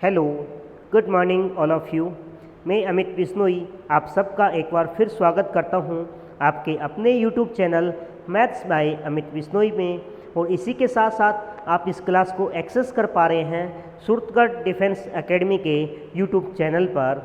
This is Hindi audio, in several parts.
Hello, good morning all of you. मैं अमित बिश्नोई आप सबका एक बार फिर स्वागत करता हूं आपके अपने YouTube channel maths by Amit Bishnoi में। और इसी के साथ साथ आप इस क्लास को एक्सेस कर पा रहे हैं सूरतगढ़ डिफेंस एकेडमी के यूट्यूब चैनल पर।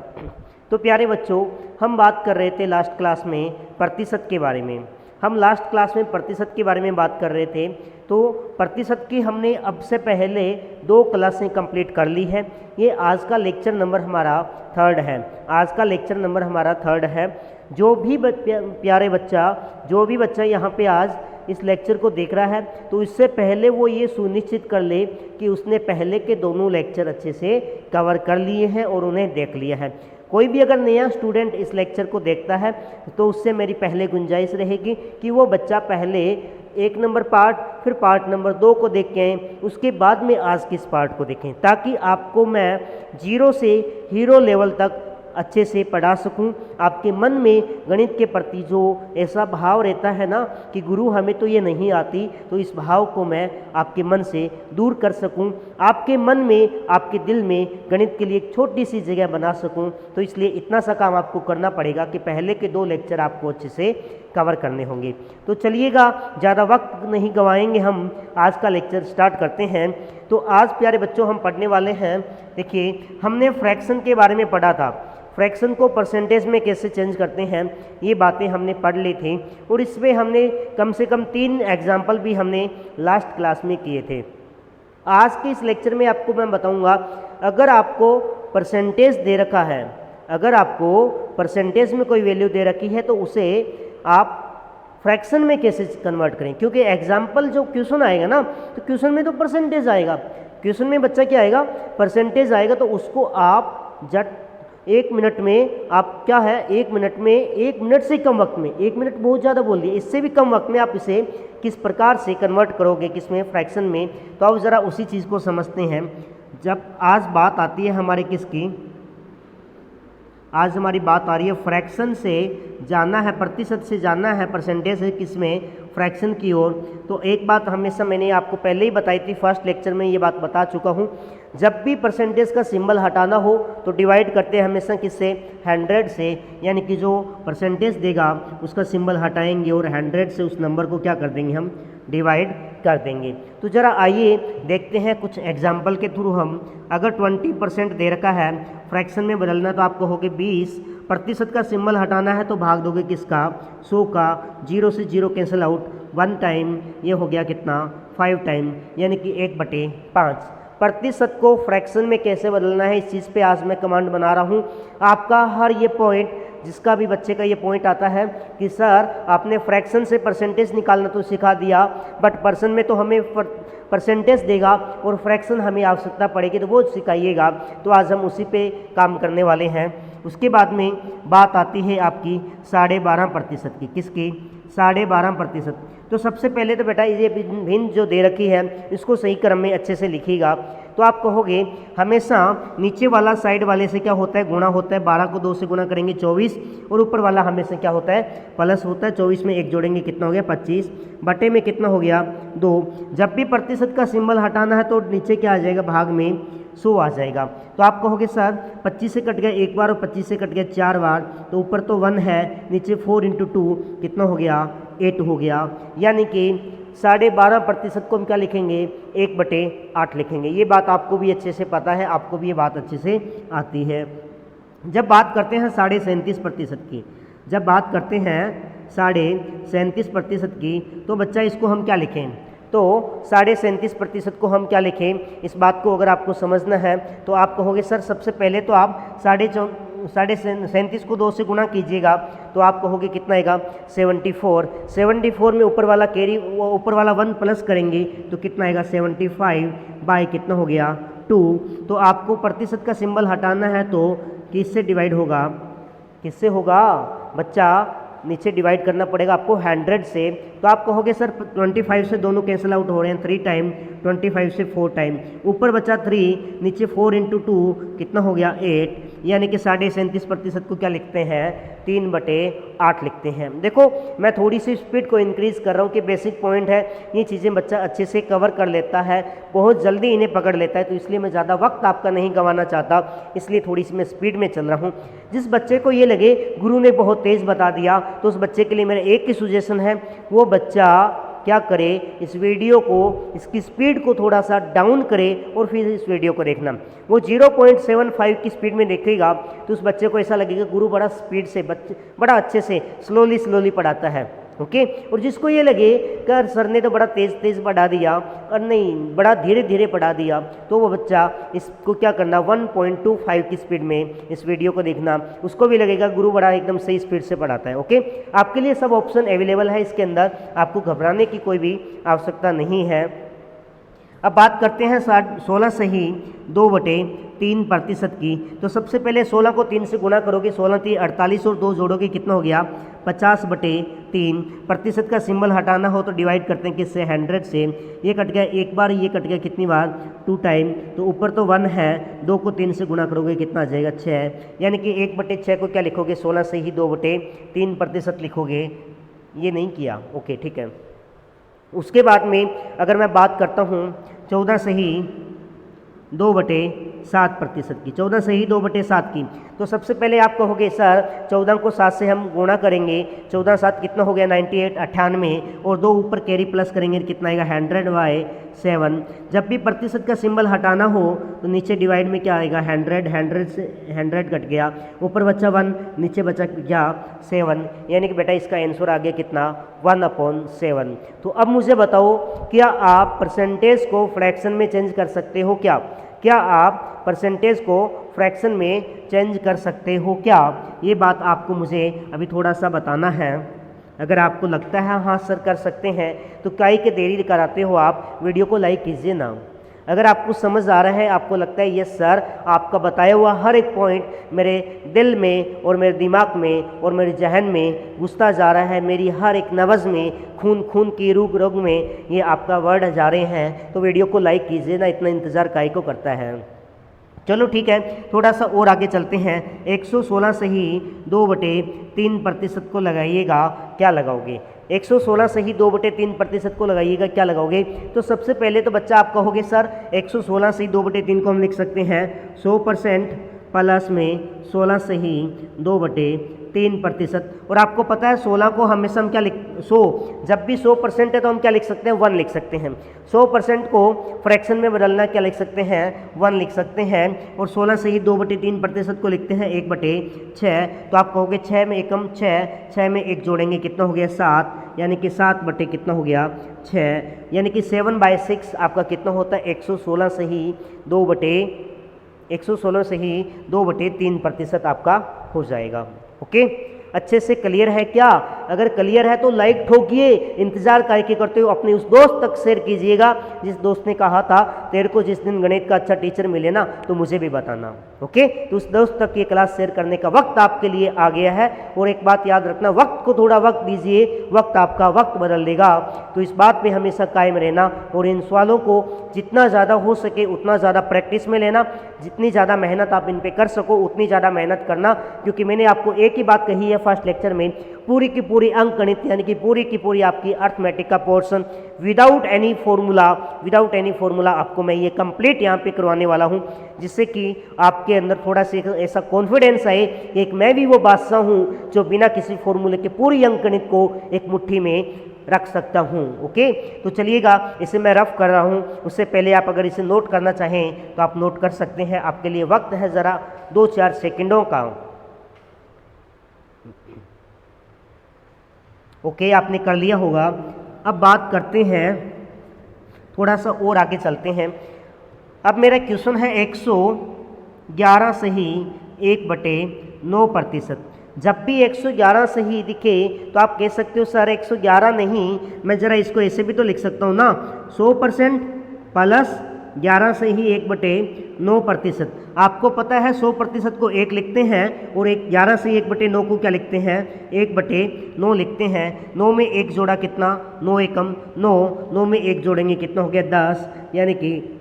तो प्यारे बच्चों, हम बात कर रहे थे लास्ट क्लास में प्रतिशत के बारे में। हम लास्ट क्लास में प्रतिशत के बारे में बात कर रहे थे। तो प्रतिशत की हमने अब से पहले 2 क्लासें कंप्लीट कर ली है। ये आज का लेक्चर नंबर हमारा 3rd है। आज का लेक्चर नंबर हमारा 3rd है। जो भी प्यारे बच्चा जो भी बच्चा यहाँ पे आज इस लेक्चर को देख रहा है, तो इससे पहले वो ये सुनिश्चित कर ले कि उसने पहले के दोनों लेक्चर अच्छे से कवर कर लिए हैं और उन्हें देख लिया है। कोई भी अगर नया स्टूडेंट इस लेक्चर को देखता है तो उससे मेरी पहले गुंजाइश रहेगी कि वो बच्चा पहले 1 नंबर पार्ट फिर पार्ट नंबर 2 को देख के आएँ, उसके बाद में आज के इस पार्ट को देखें, ताकि आपको मैं 0 से हीरो लेवल तक अच्छे से पढ़ा सकूं। आपके मन में गणित के प्रति जो ऐसा भाव रहता है ना कि गुरु हमें तो ये नहीं आती, तो इस भाव को मैं आपके मन से दूर कर सकूं, आपके मन में आपके दिल में गणित के लिए एक छोटी सी जगह बना सकूं। तो इसलिए इतना सा काम आपको करना पड़ेगा कि पहले के 2 लेक्चर आपको अच्छे से कवर करने होंगे। तो चलिएगा, ज़्यादा वक्त नहीं गंवाएंगे, हम आज का लेक्चर स्टार्ट करते हैं। तो आज प्यारे बच्चों हम पढ़ने वाले हैं, देखिए हमने फ्रैक्शन के बारे में पढ़ा था। फ्रैक्शन को परसेंटेज में कैसे चेंज करते हैं ये बातें हमने पढ़ ली थी, और इसमें हमने कम से कम 3 एग्जाम्पल भी हमने लास्ट क्लास में किए थे। आज के इस लेक्चर में आपको मैं बताऊंगा, अगर आपको परसेंटेज दे रखा है, अगर आपको परसेंटेज में कोई वैल्यू दे रखी है तो उसे आप फ्रैक्शन में कैसे कन्वर्ट करें। क्योंकि एग्जाम्पल जो क्वेश्चन आएगा ना, तो क्वेश्चन में तो परसेंटेज आएगा, क्वेश्चन में बच्चा क्या आएगा, परसेंटेज आएगा। तो उसको आप जट 1 मिनट में आप क्या है, 1 मिनट में 1 मिनट से कम वक्त में, 1 मिनट बहुत ज़्यादा बोल दिया, इससे भी कम वक्त में आप इसे किस प्रकार से कन्वर्ट करोगे, किसमें, फ्रैक्शन में। तो आप ज़रा उसी चीज़ को समझते हैं। जब आज बात आती है हमारे किसकी, आज हमारी बात आ रही है फ्रैक्शन से जाना है, प्रतिशत से जाना है परसेंटेज से किसमें, फ्रैक्शन की ओर। तो एक बात हमेशा मैंने आपको पहले ही बताई थी, फर्स्ट लेक्चर में ये बात बता चुका हूँ, जब भी परसेंटेज का सिंबल हटाना हो तो डिवाइड करते हैं हमेशा किससे, 100 से। यानी कि जो परसेंटेज देगा उसका सिंबल हटाएंगे और 100 से उस नंबर को क्या कर देंगे, हम डिवाइड कर देंगे। तो ज़रा आइए देखते हैं कुछ एग्जाम्पल के थ्रू हम। अगर 20% दे रखा है, फ्रैक्शन में बदलना, तो आप कहोगे 20, प्रतिशत का सिंबल हटाना है तो भाग दोगे किसका, 100 का, 0 से 0 कैंसिल आउट, 1 टाइम, ये हो गया कितना, 5 टाइम, यानी कि 1/5। प्रतिशत को फ्रैक्शन में कैसे बदलना है, इस चीज़ पे आज मैं कमांड बना रहा हूँ। आपका हर ये पॉइंट, जिसका भी बच्चे का ये पॉइंट आता है कि सर आपने फ्रैक्शन से परसेंटेज निकालना तो सिखा दिया, बट पर्सन में तो हमें परसेंटेज देगा और फ्रैक्शन हमें आवश्यकता पड़ेगी, तो वो सिखाइएगा। तो आज हम उसी पे काम करने वाले हैं। उसके बाद में बात आती है आपकी 12.5% की, किसकी, 12.5%। तो सबसे पहले तो बेटा ये भिन्न जो दे रखी है इसको सही क्रम में अच्छे से लिखिएगा। तो आप कहोगे हमेशा नीचे वाला साइड वाले से क्या होता है, गुणा होता है, 12 को 2 से गुणा करेंगे 24, और ऊपर वाला हमेशा क्या होता है, प्लस होता है। 24 में 1 जोड़ेंगे कितना हो गया, 25, बटे में कितना हो गया, 2। जब भी प्रतिशत का सिंबल हटाना है तो नीचे क्या आ जाएगा, भाग में 100 आ जाएगा। तो आप कहोगे सर 25 से कट गया 1 बार और 25 से कट गया 4 बार, तो ऊपर तो 1 है, नीचे 4 × 2 कितना हो गया, 8 हो गया। यानी कि 12.5% को हम क्या लिखेंगे, 1/8 लिखेंगे। ये बात आपको भी अच्छे से पता है, आपको भी ये बात अच्छे से आती है। जब बात करते हैं 37.5% की, जब बात करते हैं 37.5% की, तो बच्चा इसको हम क्या लिखें, तो 37.5% को हम क्या लिखें, इस बात को अगर आपको समझना है तो आप कहोगे सर सबसे पहले तो आप 37 को 2 से गुणा कीजिएगा, तो आप कहोगे कितना आएगा, 74 में ऊपर वाला कैरी, ऊपर वाला 1 प्लस करेंगे तो कितना आएगा, 75 कितना हो गया, 2। तो आपको प्रतिशत का सिंबल हटाना है तो किससे डिवाइड होगा, किससे होगा बच्चा, नीचे डिवाइड करना पड़ेगा आपको 100 से। तो आप कहोगे सर 25 से दोनों कैंसिल आउट हो रहे हैं 3 टाइम, 25 से 4 टाइम, ऊपर बचा 3, नीचे 4 × 2 कितना हो गया 8, यानी कि 37.5% को क्या लिखते हैं 3/8 लिखते हैं। देखो मैं थोड़ी सी स्पीड को इंक्रीज कर रहा हूँ कि बेसिक पॉइंट है, ये चीज़ें बच्चा अच्छे से कवर कर लेता है, बहुत जल्दी इन्हें पकड़ लेता है, तो इसलिए मैं ज़्यादा वक्त आपका नहीं गंवाना चाहता, इसलिए थोड़ी सी मैं स्पीड में चल रहा हूँ। जिस बच्चे को ये लगे गुरु ने बहुत तेज़ बता दिया, तो उस बच्चे के लिए मेरा एक ही सजेशन है, वो बच्चा क्या करे, इस वीडियो को, इसकी स्पीड को थोड़ा सा डाउन करे और फिर इस वीडियो को देखना। वो 0.75 की स्पीड में देखेगा तो उस बच्चे को ऐसा लगेगा गुरु बड़ा स्पीड से, बड़ा अच्छे से स्लोली पढ़ाता है। ओके, और जिसको ये लगे कि सर ने तो बड़ा तेज़ बढ़ा दिया और नहीं बड़ा धीरे पढ़ा दिया, तो वो बच्चा इसको क्या करना 1.25 की स्पीड में इस वीडियो को देखना, उसको भी लगेगा गुरु बड़ा एकदम सही स्पीड से पढ़ाता है। ओके, आपके लिए सब ऑप्शन अवेलेबल है इसके अंदर, आपको घबराने की कोई भी आवश्यकता नहीं है। अब बात करते हैं 16 सही 2/3% की। तो सबसे पहले 16 को 3 से गुणा करोगे, 16 3 48 और 2 जोड़ोगे कितना हो गया 50/3। प्रतिशत का सिंबल हटाना हो तो डिवाइड करते हैं किससे 100 से। ये कट गया एक बार, ये कट गया कितनी बार 2 टाइम, तो ऊपर तो 1 है, 2 को 3 से गुणा करोगे कितना आ जाएगा 6, यानी कि 1/6 को क्या लिखोगे 16 से ही 2/3% लिखोगे, ये नहीं किया। ओके ठीक है। उसके बाद में अगर मैं बात करता हूँ 14 सही 2/7% की, 14 सही 2/7 की, तो सबसे पहले आप कहोगे सर 14 को 7 से हम गुणा करेंगे, 14 7 कितना हो गया 98 98, और 2 ऊपर कैरी प्लस करेंगे कितना आएगा 100/7। जब भी प्रतिशत का सिंबल हटाना हो तो नीचे डिवाइड में क्या आएगा 100 से 100 कट गया, ऊपर बचा 1, नीचे बचा क्या 7, यानी कि बेटा इसका आंसर आ गया कितना 1/7। तो अब मुझे बताओ क्या आप परसेंटेज को फ्रैक्शन में चेंज कर सकते हो क्या आप परसेंटेज को फ्रैक्शन में चेंज कर सकते हो क्या? ये बात आपको मुझे अभी थोड़ा सा बताना है। अगर आपको लगता है हाँ सर कर सकते हैं तो काहे के देरी कराते हो, आप वीडियो को लाइक कीजिए ना। अगर आपको समझ आ रहा है, आपको लगता है यस सर आपका बताया हुआ हर एक पॉइंट मेरे दिल में और मेरे दिमाग में और मेरे जहन में घुसता जा रहा है, मेरी हर एक नब्ज़ में खून की रूग रोग में ये आपका वर्ड जा रहे हैं, तो वीडियो को लाइक कीजिए ना, इतना इंतज़ार काहे को करता है। चलो ठीक है, थोड़ा सा और आगे चलते हैं। 116 सही 2/3% को लगाइएगा, क्या लगाओगे 116 सही 2/3% को लगाइएगा, क्या लगाओगे? तो सबसे पहले तो बच्चा आप कहोगे सर 116 सही 2/3 को हम लिख सकते हैं 100% प्लस में 16 सही 2/3%। और आपको पता है 16 को हमेशा हम क्या लिख 100, जब भी 100% है तो हम क्या लिख सकते हैं 1 लिख सकते हैं। 100% को फ्रैक्शन में बदलना क्या लिख सकते हैं 1 लिख सकते हैं। और 16 से ही 2/3% को लिखते हैं 1/6। तो आप कहोगे 6 में एकम 6, 6 में 1 जोड़ेंगे कितना हो गया 7, यानी कि 7 बटे कितना हो गया 6, यानी कि 7/6 आपका कितना होता है 116 से ही 2/3% आपका हो जाएगा। ओके, अच्छे से क्लियर है क्या? अगर क्लियर है तो लाइक ठोकिए, इंतजार करके करते हो अपने उस दोस्त तक शेयर कीजिएगा जिस दोस्त ने कहा था तेरे को जिस दिन गणित का अच्छा टीचर मिले ना तो मुझे भी बताना। ओके, तो उस दोस्त तक ये क्लास शेयर करने का वक्त आपके लिए आ गया है। और एक बात याद रखना, वक्त को थोड़ा वक्त दीजिए, वक्त आपका वक्त बदल देगा। तो इस बात पे हमेशा कायम रहना और इन सवालों को जितना ज़्यादा हो सके उतना ज़्यादा प्रैक्टिस में लेना, जितनी ज़्यादा मेहनत आप इन पे कर सको उतनी ज़्यादा मेहनत करना। क्योंकि मैंने आपको एक ही बात कही है फर्स्ट लेक्चर में, पूरी की पूरी अंकगणित यानी कि पूरी की पूरी आपकी अर्थमेटिक का पोर्शन विदाउट एनी फॉर्मूला आपको मैं ये कंप्लीट यहाँ पे करवाने वाला हूँ, जिससे कि आपके अंदर थोड़ा सा ऐसा कॉन्फिडेंस आए कि एक मैं भी वो बादशाह हूँ जो बिना किसी फॉर्मूले के पूरी अंकगणित को एक मुट्ठी में रख सकता हूँ। ओके, तो चलिएगा इसे मैं रफ कर रहा हूँ, उससे पहले आप अगर इसे नोट करना चाहें तो आप नोट कर सकते हैं। आपके लिए वक्त है ज़रा 2-4 सेकेंडों का। ओके, आपने कर लिया होगा। अब बात करते हैं, थोड़ा सा और आगे चलते हैं। अब मेरा क्वेश्चन है 111 सही 1/9%। जब भी 111 सही दिखे तो आप कह सकते हो सर 111 नहीं, मैं ज़रा इसको ऐसे भी तो लिख सकता हूँ ना 100% प्लस 11 से ही 1/9%। आपको पता है 100% को 1 लिखते हैं और 11 से 1/9 को क्या लिखते हैं, 1/9 लिखते हैं। 9 में 1 जोड़ा कितना, 9 एकम 9, 9 में 1 जोड़ेंगे कितना हो गया 10, यानी कि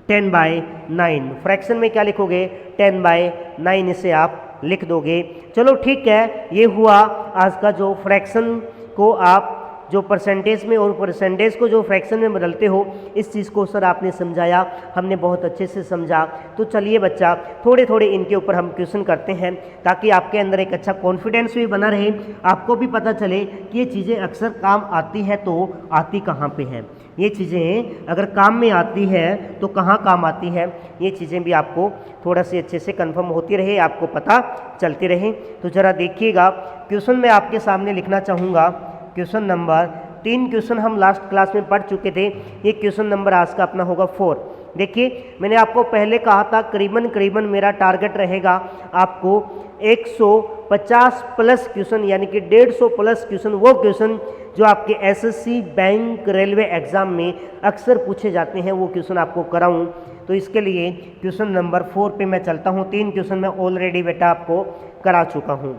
10/9। फ्रैक्शन में क्या लिखोगे, 10/9 इसे आप लिख दोगे। चलो ठीक है, ये हुआ आज का जो फ्रैक्शन को आप जो परसेंटेज में और परसेंटेज को जो फ्रैक्शन में बदलते हो, इस चीज़ को सर आपने समझाया, हमने बहुत अच्छे से समझा। तो चलिए बच्चा, थोड़े थोड़े इनके ऊपर हम क्वेश्चन करते हैं ताकि आपके अंदर एक अच्छा कॉन्फिडेंस भी बना रहे, आपको भी पता चले कि ये चीज़ें अक्सर काम आती है तो आती कहाँ पे हैं। ये चीज़ें अगर काम में आती है तो कहाँ काम आती है, ये चीज़ें भी आपको थोड़ा सी अच्छे से कंफर्म होती रहे, आपको पता चलती रहे। तो ज़रा देखिएगा, क्वेश्चन मैं आपके सामने लिखना चाहूँगा। क्वेश्चन नंबर 3 क्वेश्चन हम लास्ट क्लास में पढ़ चुके थे, ये क्वेश्चन नंबर आज का अपना होगा 4। देखिए मैंने आपको पहले कहा था करीबन मेरा टारगेट रहेगा आपको 150 प्लस क्वेश्चन, यानी कि 150 प्लस क्वेश्चन, वो क्वेश्चन जो आपके एसएससी, बैंक, रेलवे एग्जाम में अक्सर पूछे जाते हैं, वो क्वेश्चन आपको कराऊं। तो इसके लिए क्वेश्चन नंबर 4 पे मैं चलता हूं। 3 क्वेश्चन मैं ऑलरेडी बेटा आपको करा चुका हूं।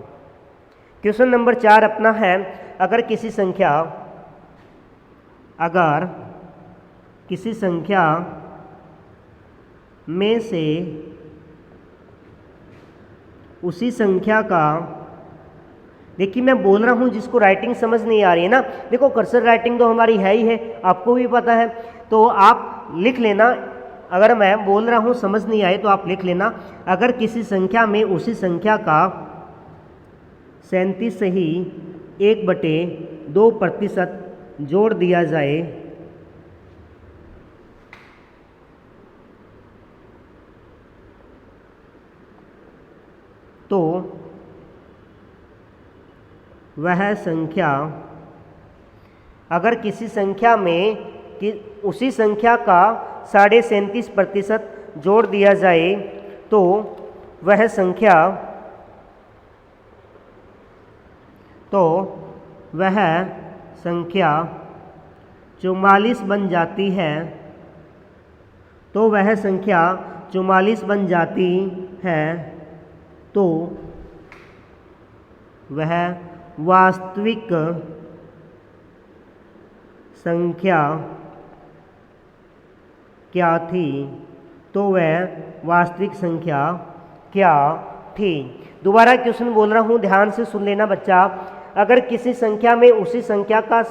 क्वेश्चन नंबर 4 अपना है, अगर किसी संख्या में से उसी संख्या का, देखिए मैं बोल रहा हूँ जिसको राइटिंग समझ नहीं आ रही है ना, देखो कर्सर राइटिंग तो हमारी है ही है, आपको भी पता है, तो आप लिख लेना। अगर मैं बोल रहा हूँ समझ नहीं आए तो आप लिख लेना। अगर किसी संख्या में उसी संख्या का 37 से ही 1/2% जोड़ दिया जाए तो वह संख्या, अगर किसी संख्या में कि उसी संख्या का 37.5% जोड़ दिया जाए तो वह संख्या 44 बन जाती है, तो वह संख्या 44 बन जाती है, तो वह वास्तविक संख्या क्या थी, तो वह वास्तविक संख्या क्या थी। दोबारा क्वेश्चन बोल रहा हूँ, ध्यान से सुन लेना बच्चा। अगर किसी संख्या में उसी संख्या का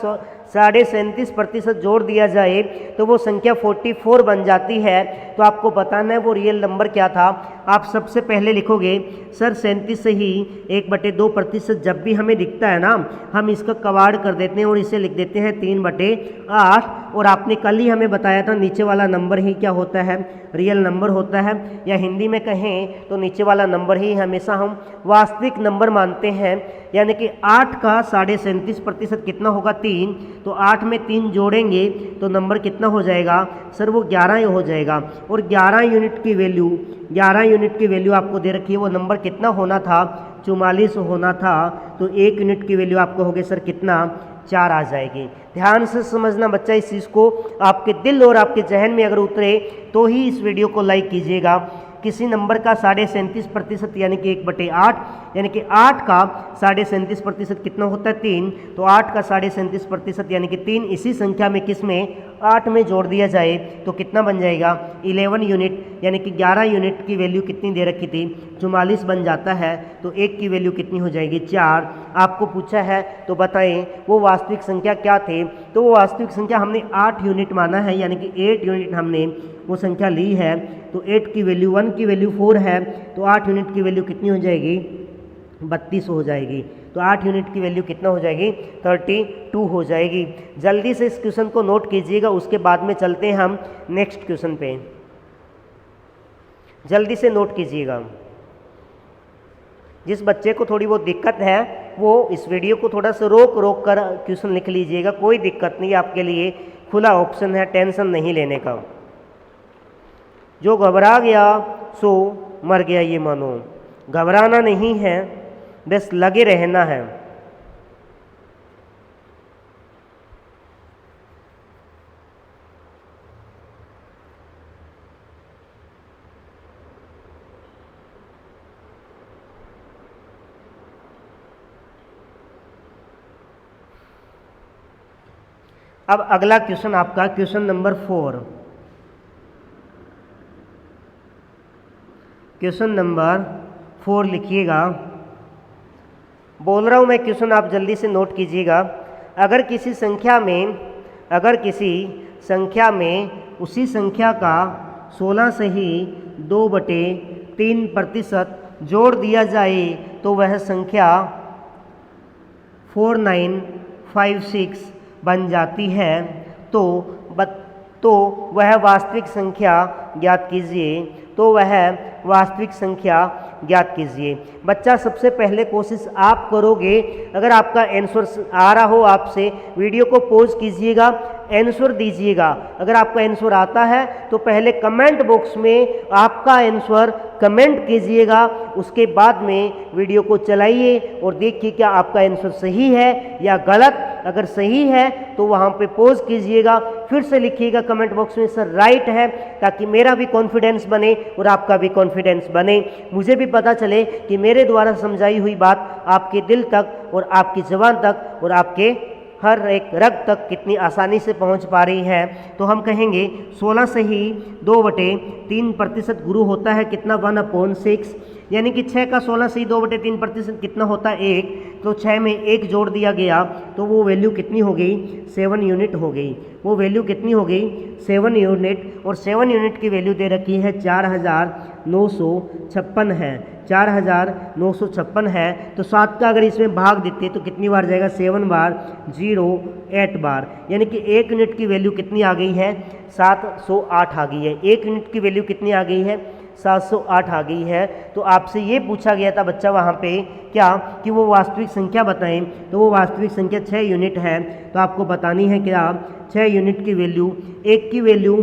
37.5% जोड़ दिया जाए तो वो संख्या 44 बन जाती है, तो आपको बताना है वो रियल नंबर क्या था। आप सबसे पहले लिखोगे सर 37 से ही 1/2% जब भी हमें दिखता है ना, हम इसका कवाड़ कर देते हैं और इसे लिख देते हैं 3/8। और आपने कल ही हमें बताया था नीचे वाला नंबर ही क्या होता है, रियल नंबर होता है, या हिंदी में कहें तो नीचे वाला नंबर ही हमेशा हम वास्तविक नंबर मानते हैं। यानी कि 8 का 37.5% कितना होगा, 3। तो 8 में 3 जोड़ेंगे तो नंबर कितना हो जाएगा सर, वो 11 ही हो जाएगा। और 11 यूनिट की वैल्यू आपको दे रखी है, वो नंबर कितना होना था, 44 होना था। तो 1 यूनिट की वैल्यू आपको होगी सर कितना, 4 आ जाएगी। ध्यान से समझना बच्चा इस चीज़ को, आपके दिल और आपके जहन में अगर उतरे तो ही इस वीडियो को लाइक कीजिएगा। किसी नंबर का 37.5% यानी कि 1/8, यानी कि 8 का 37.5% कितना होता है, 3। तो 8 का 37.5% यानी कि 3 इसी संख्या में किस में, 8 में जोड़ दिया जाए तो कितना बन जाएगा, 11 यूनिट, यानी कि 11 यूनिट की वैल्यू कितनी दे रखी थी, 44 बन जाता है। तो 1 की वैल्यू कितनी हो जाएगी, 4। आपको पूछा है तो बताएं वो वास्तविक संख्या क्या थे। तो वो वास्तविक संख्या हमने 8 यूनिट माना है, यानी कि 8 यूनिट हमने वो संख्या ली है। तो 8 की वैल्यू, 1 की वैल्यू 4 है, तो 8 यूनिट की वैल्यू कितनी हो जाएगी, 32 हो जाएगी। तो 8 यूनिट की वैल्यू कितना हो जाएगी, 32 हो जाएगी। जल्दी से इस क्वेश्चन को नोट कीजिएगा, उसके बाद में चलते हैं हम नेक्स्ट क्वेश्चन पे। जल्दी से नोट कीजिएगा। जिस बच्चे को थोड़ी बहुत दिक्कत है वो इस वीडियो को थोड़ा सा रोक कर क्वेश्चन लिख लीजिएगा, कोई दिक्कत नहीं, आपके लिए खुला ऑप्शन है, टेंशन नहीं लेने का। जो घबरा गया सो मर गया, ये मानो, घबराना नहीं है, बस लगे रहना है। अब अगला क्वेश्चन आपका क्वेश्चन नंबर 4। क्वेश्चन नंबर 4 लिखिएगा। बोल रहा हूँ मैं क्वेश्चन, आप जल्दी से नोट कीजिएगा। अगर किसी संख्या में उसी संख्या का 16 से ही 2/3% जोड़ दिया जाए तो वह संख्या 4956 बन जाती है। तो वह वास्तविक संख्या ज्ञात कीजिए। बच्चा सबसे पहले कोशिश आप करोगे, अगर आपका आंसर आ रहा हो आपसे, वीडियो को पॉज कीजिएगा, आंसर दीजिएगा। अगर आपका आंसर आता है तो पहले कमेंट बॉक्स में आपका आंसर कमेंट कीजिएगा, उसके बाद में वीडियो को चलाइए और देखिए क्या आपका आंसर सही है या गलत। अगर सही है तो वहाँ पे पॉज कीजिएगा, फिर से लिखिएगा कमेंट बॉक्स में सर राइट है, ताकि मेरा भी कॉन्फिडेंस बने और आपका भी कॉन्फिडेंस बने। मुझे भी पता चले कि मेरे द्वारा समझाई हुई बात आपके दिल तक और आपकी ज़बान तक और आपके हर एक रग तक कितनी आसानी से पहुंच पा रही है। तो हम कहेंगे 16 से ही 2/3% गुरु होता है कितना, 1/6, यानी कि 6 का 16 से ही 2/3% कितना होता है, 1। तो 6 में 1 जोड़ दिया गया तो वो वैल्यू कितनी हो गई, 7 यूनिट हो गई। वो वैल्यू कितनी हो गई, 7 यूनिट। और 7 यूनिट की वैल्यू दे रखी है 4956 है, 4956 है। तो 7 का अगर इसमें भाग देते तो कितनी बार जाएगा, 7 बार, 0 8 बार, यानी कि 1 यूनिट की वैल्यू कितनी आ गई है, 708 आ गई है। 1 यूनिट की वैल्यू कितनी आ गई है, 708 आ गई है। तो आपसे ये पूछा गया था बच्चा वहाँ पे क्या कि वो वास्तविक संख्या बताएं, तो वो वास्तविक संख्या 6 यूनिट है। तो आपको बतानी है क्या, 6 यूनिट की वैल्यू, 1 की वैल्यू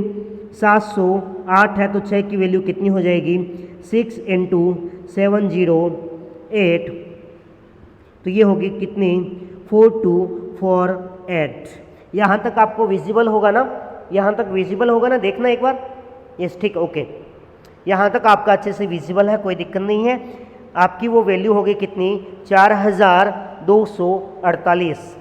708 है तो 6 की वैल्यू कितनी हो जाएगी, 6 × 708, तो ये होगी कितनी, 4248। यहाँ तक आपको विजिबल होगा ना, यहाँ तक विजिबल होगा ना, देखना एक बार। यस ठीक, ओके, यहाँ तक आपका अच्छे से विजिबल है, कोई दिक्कत नहीं है। आपकी वो वैल्यू होगी कितनी, 4248।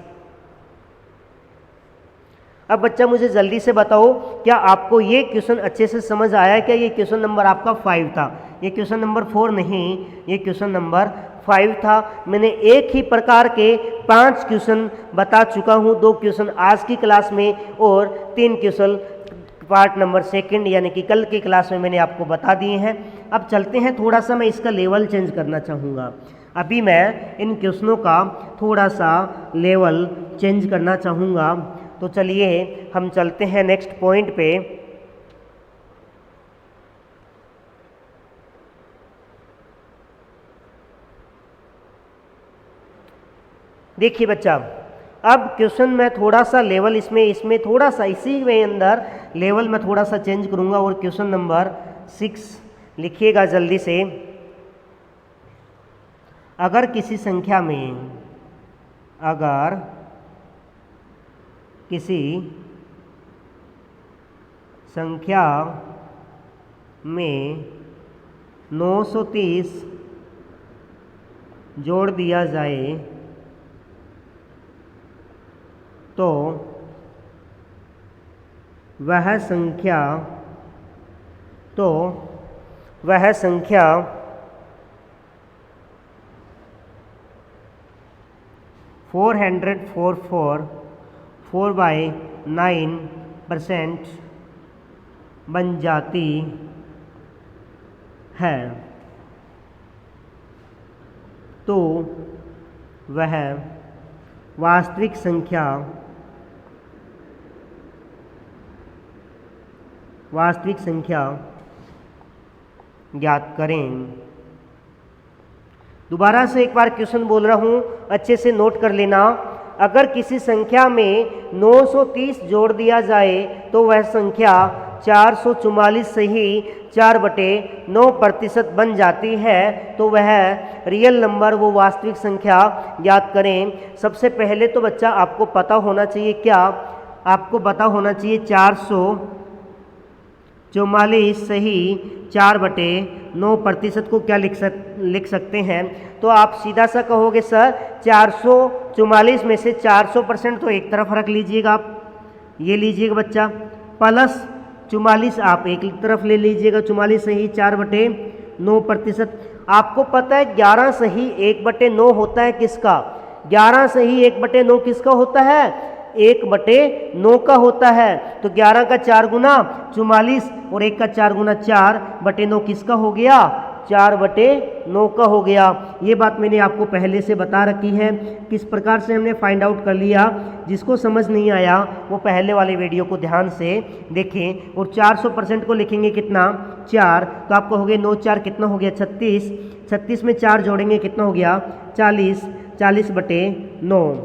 अब बच्चा मुझे जल्दी से बताओ, क्या आपको ये क्वेश्चन अच्छे से समझ आया? क्या ये क्वेश्चन नंबर आपका 5 था, ये क्वेश्चन नंबर 4 नहीं, ये क्वेश्चन नंबर 5 था। मैंने एक ही प्रकार के 5 क्वेश्चन बता चुका हूँ, 2 क्वेश्चन आज की क्लास में और 3 क्वेश्चन पार्ट नंबर 2 यानी कि कल की क्लास में मैंने आपको बता दिए हैं। अब चलते हैं, थोड़ा सा मैं इसका लेवल चेंज करना चाहूँगा। अभी मैं इन क्वेश्चनों का थोड़ा सा लेवल चेंज करना चाहूँगा। तो चलिए हम चलते हैं नेक्स्ट पॉइंट पे। देखिए बच्चा, अब क्वेश्चन में थोड़ा सा लेवल इसमें थोड़ा सा इसी में अंदर लेवल में थोड़ा सा चेंज करूंगा। और क्वेश्चन नंबर 6 लिखिएगा जल्दी से। अगर किसी संख्या में, अगर किसी संख्या में 930 जोड़ दिया जाए तो वह संख्या 444/9% बन जाती है। तो वह वास्तविक संख्या ज्ञात करें। दोबारा से एक बार क्वेश्चन बोल रहा हूं, अच्छे से नोट कर लेना। अगर किसी संख्या में 930 जोड़ दिया जाए तो वह संख्या 444 से ही 4/9% बन जाती है। तो वह रियल नंबर, वो वास्तविक संख्या ज्ञात करें। सबसे पहले तो बच्चा आपको पता होना चाहिए, क्या आपको पता होना चाहिए 444 से ही 4/9% को क्या लिख सकते हैं। तो आप सीधा सा कहोगे सर 444 में से 400% तो एक तरफ रख लीजिएगा आप, ये लीजिएगा बच्चा, प्लस 44 आप एक तरफ ले लीजिएगा, 44 सही 4/9%। आपको पता है 11 सही 1/9 होता है किसका? 11 सही 1/9 किसका होता है? 1/9 का होता है। तो 11 का 4 गुना 44 और 1 का 4 गुना 4/9 किसका हो गया? 4/9 का हो गया। ये बात मैंने आपको पहले से बता रखी है, किस प्रकार से हमने फाइंड आउट कर लिया। जिसको समझ नहीं आया वो पहले वाले वीडियो को ध्यान से देखें। और 400% को लिखेंगे कितना? 4, तो आपको हो गया 9 4 कितना हो गया? 36। 36 में 4 जोड़ेंगे कितना हो गया? 40। 40/9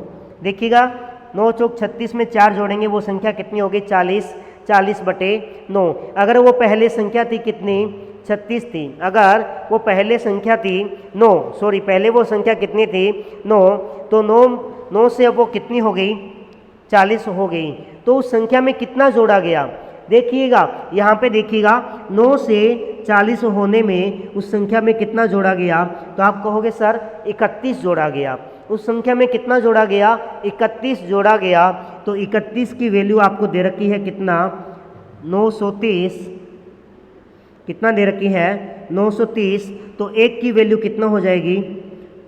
देखिएगा, 9 चौक 36 में 4 जोड़ेंगे वो संख्या कितनी होगी? 40। 40/9। अगर वो पहले संख्या थी कितनी? 36 थी। अगर वो पहले संख्या थी 9, सॉरी पहले वो संख्या कितनी थी? 9, तो 9 से अब वो कितनी हो गई? 40 हो गई। तो उस संख्या में कितना जोड़ा गया? देखिएगा यहाँ पे, देखिएगा 9 से 40 होने में उस संख्या में कितना जोड़ा गया? तो आप कहोगे सर 31 जोड़ा गया। उस संख्या में कितना जोड़ा गया? 31 जोड़ा गया। तो 31 की वैल्यू आपको दे रखी है कितना? 930। कितना दे रखी है? 930। तो 1 की वैल्यू कितना हो जाएगी?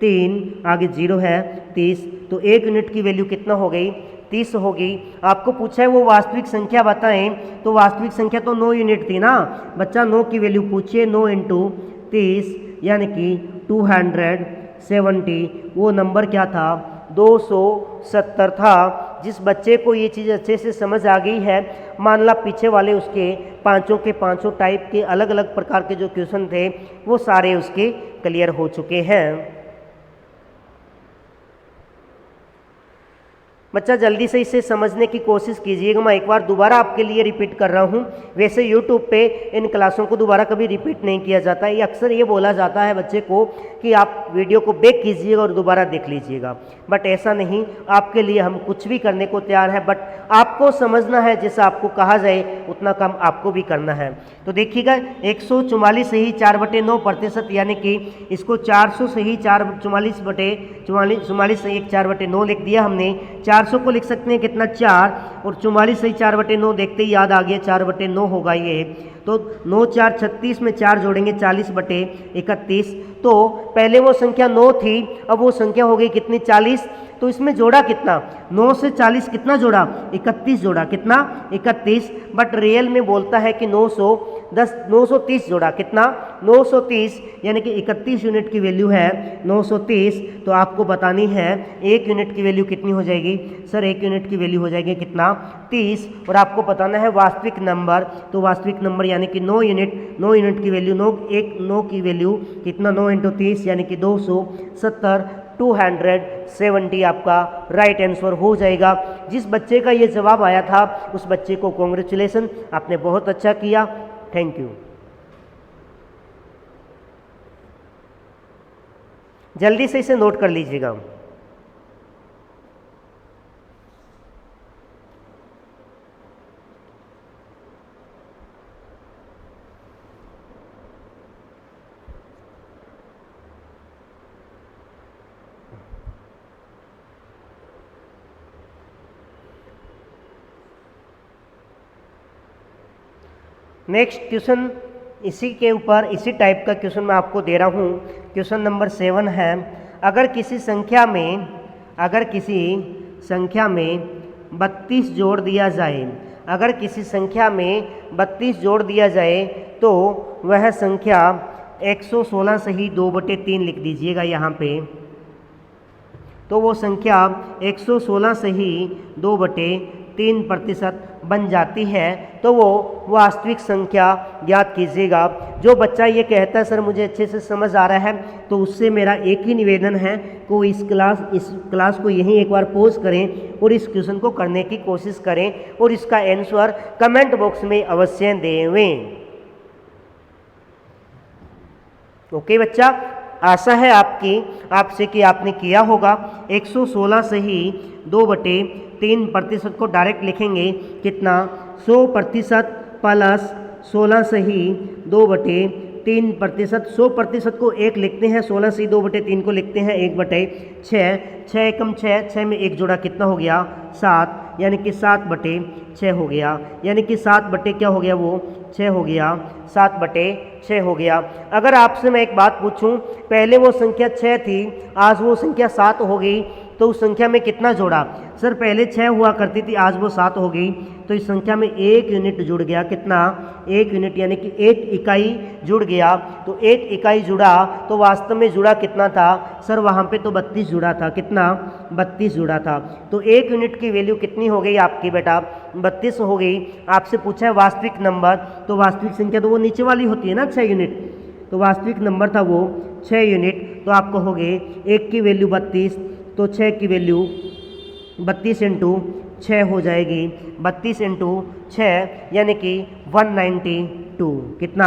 3, आगे 0 है 30। तो 1 यूनिट की वैल्यू कितना हो गई? 30 होगी। आपको पूछा है वो वास्तविक संख्या बताएं, तो वास्तविक संख्या तो 9 यूनिट थी ना बच्चा। 9 की वैल्यू पूछिए, 9 × 30 यानी कि 270। वो नंबर क्या था? 270 था। जिस बच्चे को ये चीज़ अच्छे से समझ आ गई है, मान ला पीछे वाले उसके पांचों के पांचों टाइप के अलग अलग प्रकार के जो क्वेश्चन थे वो सारे उसके क्लियर हो चुके हैं। बच्चा जल्दी से इसे समझने की कोशिश कीजिएगा। मैं एक बार दोबारा आपके लिए रिपीट कर रहा हूँ। वैसे YouTube पे इन क्लासों को दोबारा कभी रिपीट नहीं किया जाता है। ये अक्सर ये बोला जाता है बच्चे को कि आप वीडियो को बैक कीजिएगा और दोबारा देख लीजिएगा, बट ऐसा नहीं। आपके लिए हम कुछ भी करने को तैयार है, बट आपको समझना है। जैसा आपको कहा जाए उतना काम आपको भी करना है। तो देखिएगा 144 सही 4/9%, यानी कि इसको 400 सही 44 सही 4/9 लिख दिया हमने। 400 को लिख सकते हैं कितना? 4, और 44 सही 4/9 देखते ही याद आ गया 4/9 होगा ये। तो 9 4 36 में 4 जोड़ेंगे 40/31। तो पहले वो संख्या 9 थी, अब वो संख्या हो गई कितनी? 40। तो इसमें जोड़ा कितना? 9 से 40 कितना जोड़ा? 31 जोड़ा। कितना? 31। बट रियल में बोलता है कि 930 जोड़ा। कितना? 930, यानी कि 31 यूनिट की वैल्यू है 930। तो आपको बतानी है 1 यूनिट की वैल्यू कितनी हो जाएगी? सर 1 यूनिट की वैल्यू हो जाएगी कितना? 30। और आपको बताना है वास्तविक नंबर। तो वास्तविक नंबर यानी कि 9 यूनिट की वैल्यू 9 की वैल्यू कितना? 9 × 30 यानी कि 270। 270 आपका राइट आंसर हो जाएगा। जिस बच्चे का ये जवाब आया था उस बच्चे को कॉन्ग्रेचुलेसन, आपने बहुत अच्छा किया। Thank you. जल्दी से इसे नोट कर लीजिएगा। नेक्स्ट क्वेश्चन इसी के ऊपर, इसी टाइप का क्वेश्चन मैं आपको दे रहा हूँ। क्वेश्चन नंबर 7 है, अगर किसी संख्या में 32 जोड़ दिया जाए, अगर किसी संख्या में 32 जोड़ दिया जाए तो वह संख्या 116 सही 2/3 लिख दीजिएगा यहाँ पे। तो वो संख्या 116 सही 2/3% बन जाती है। तो वो वास्तविक संख्या ज्ञात कीजिएगा। जो बच्चा ये कहता है सर मुझे अच्छे से समझ आ रहा है, तो उससे मेरा एक ही निवेदन है कि इस क्लास को यहीं एक बार पॉज करें और इस क्वेश्चन को करने की कोशिश करें और इसका आंसर कमेंट बॉक्स में अवश्य देवें। ओके बच्चा, आशा है आपसे कि आपने किया होगा। 116 सही 2/3% को डायरेक्ट लिखेंगे कितना? 100% प्लस 16 सही 2/3%। 100% को 1 लिखते हैं, 16 सही 2/3 को लिखते हैं 1/6। 6 एकम 6 में 1 जोड़ा कितना हो गया? 7। यानी कि 7/6 हो गया, यानी कि 7 बटे क्या हो गया, वो 6 हो गया, 7/6 हो गया। अगर आपसे मैं एक बात पूछूं, पहले वो संख्या 6 थी, आज वो संख्या 7 हो गई, तो उस संख्या में कितना जोड़ा? सर पहले 6 हुआ करती थी, आज वो 7 हो गई, तो इस संख्या में 1 यूनिट जुड़ गया। कितना? 1 यूनिट, यानी कि 1 इकाई जुड़ गया। तो 1 इकाई जुड़ा तो वास्तव में जुड़ा कितना था? सर वहाँ पे तो 32 जुड़ा था। कितना? 32 जुड़ा था। तो 1 यूनिट की वैल्यू कितनी हो गई आपकी बेटा? 32 हो गई। आपसे पूछा है वास्तविक नंबर, तो वास्तविक संख्या तो वो नीचे वाली होती है ना, 6 यूनिट। तो वास्तविक नंबर था वो 6 यूनिट। तो आपको हो गए 1 की वैल्यू 32, तो 6 की वैल्यू 32 इंटू 6 हो जाएगी, 32 इंटू 6 यानी कि 192। कितना?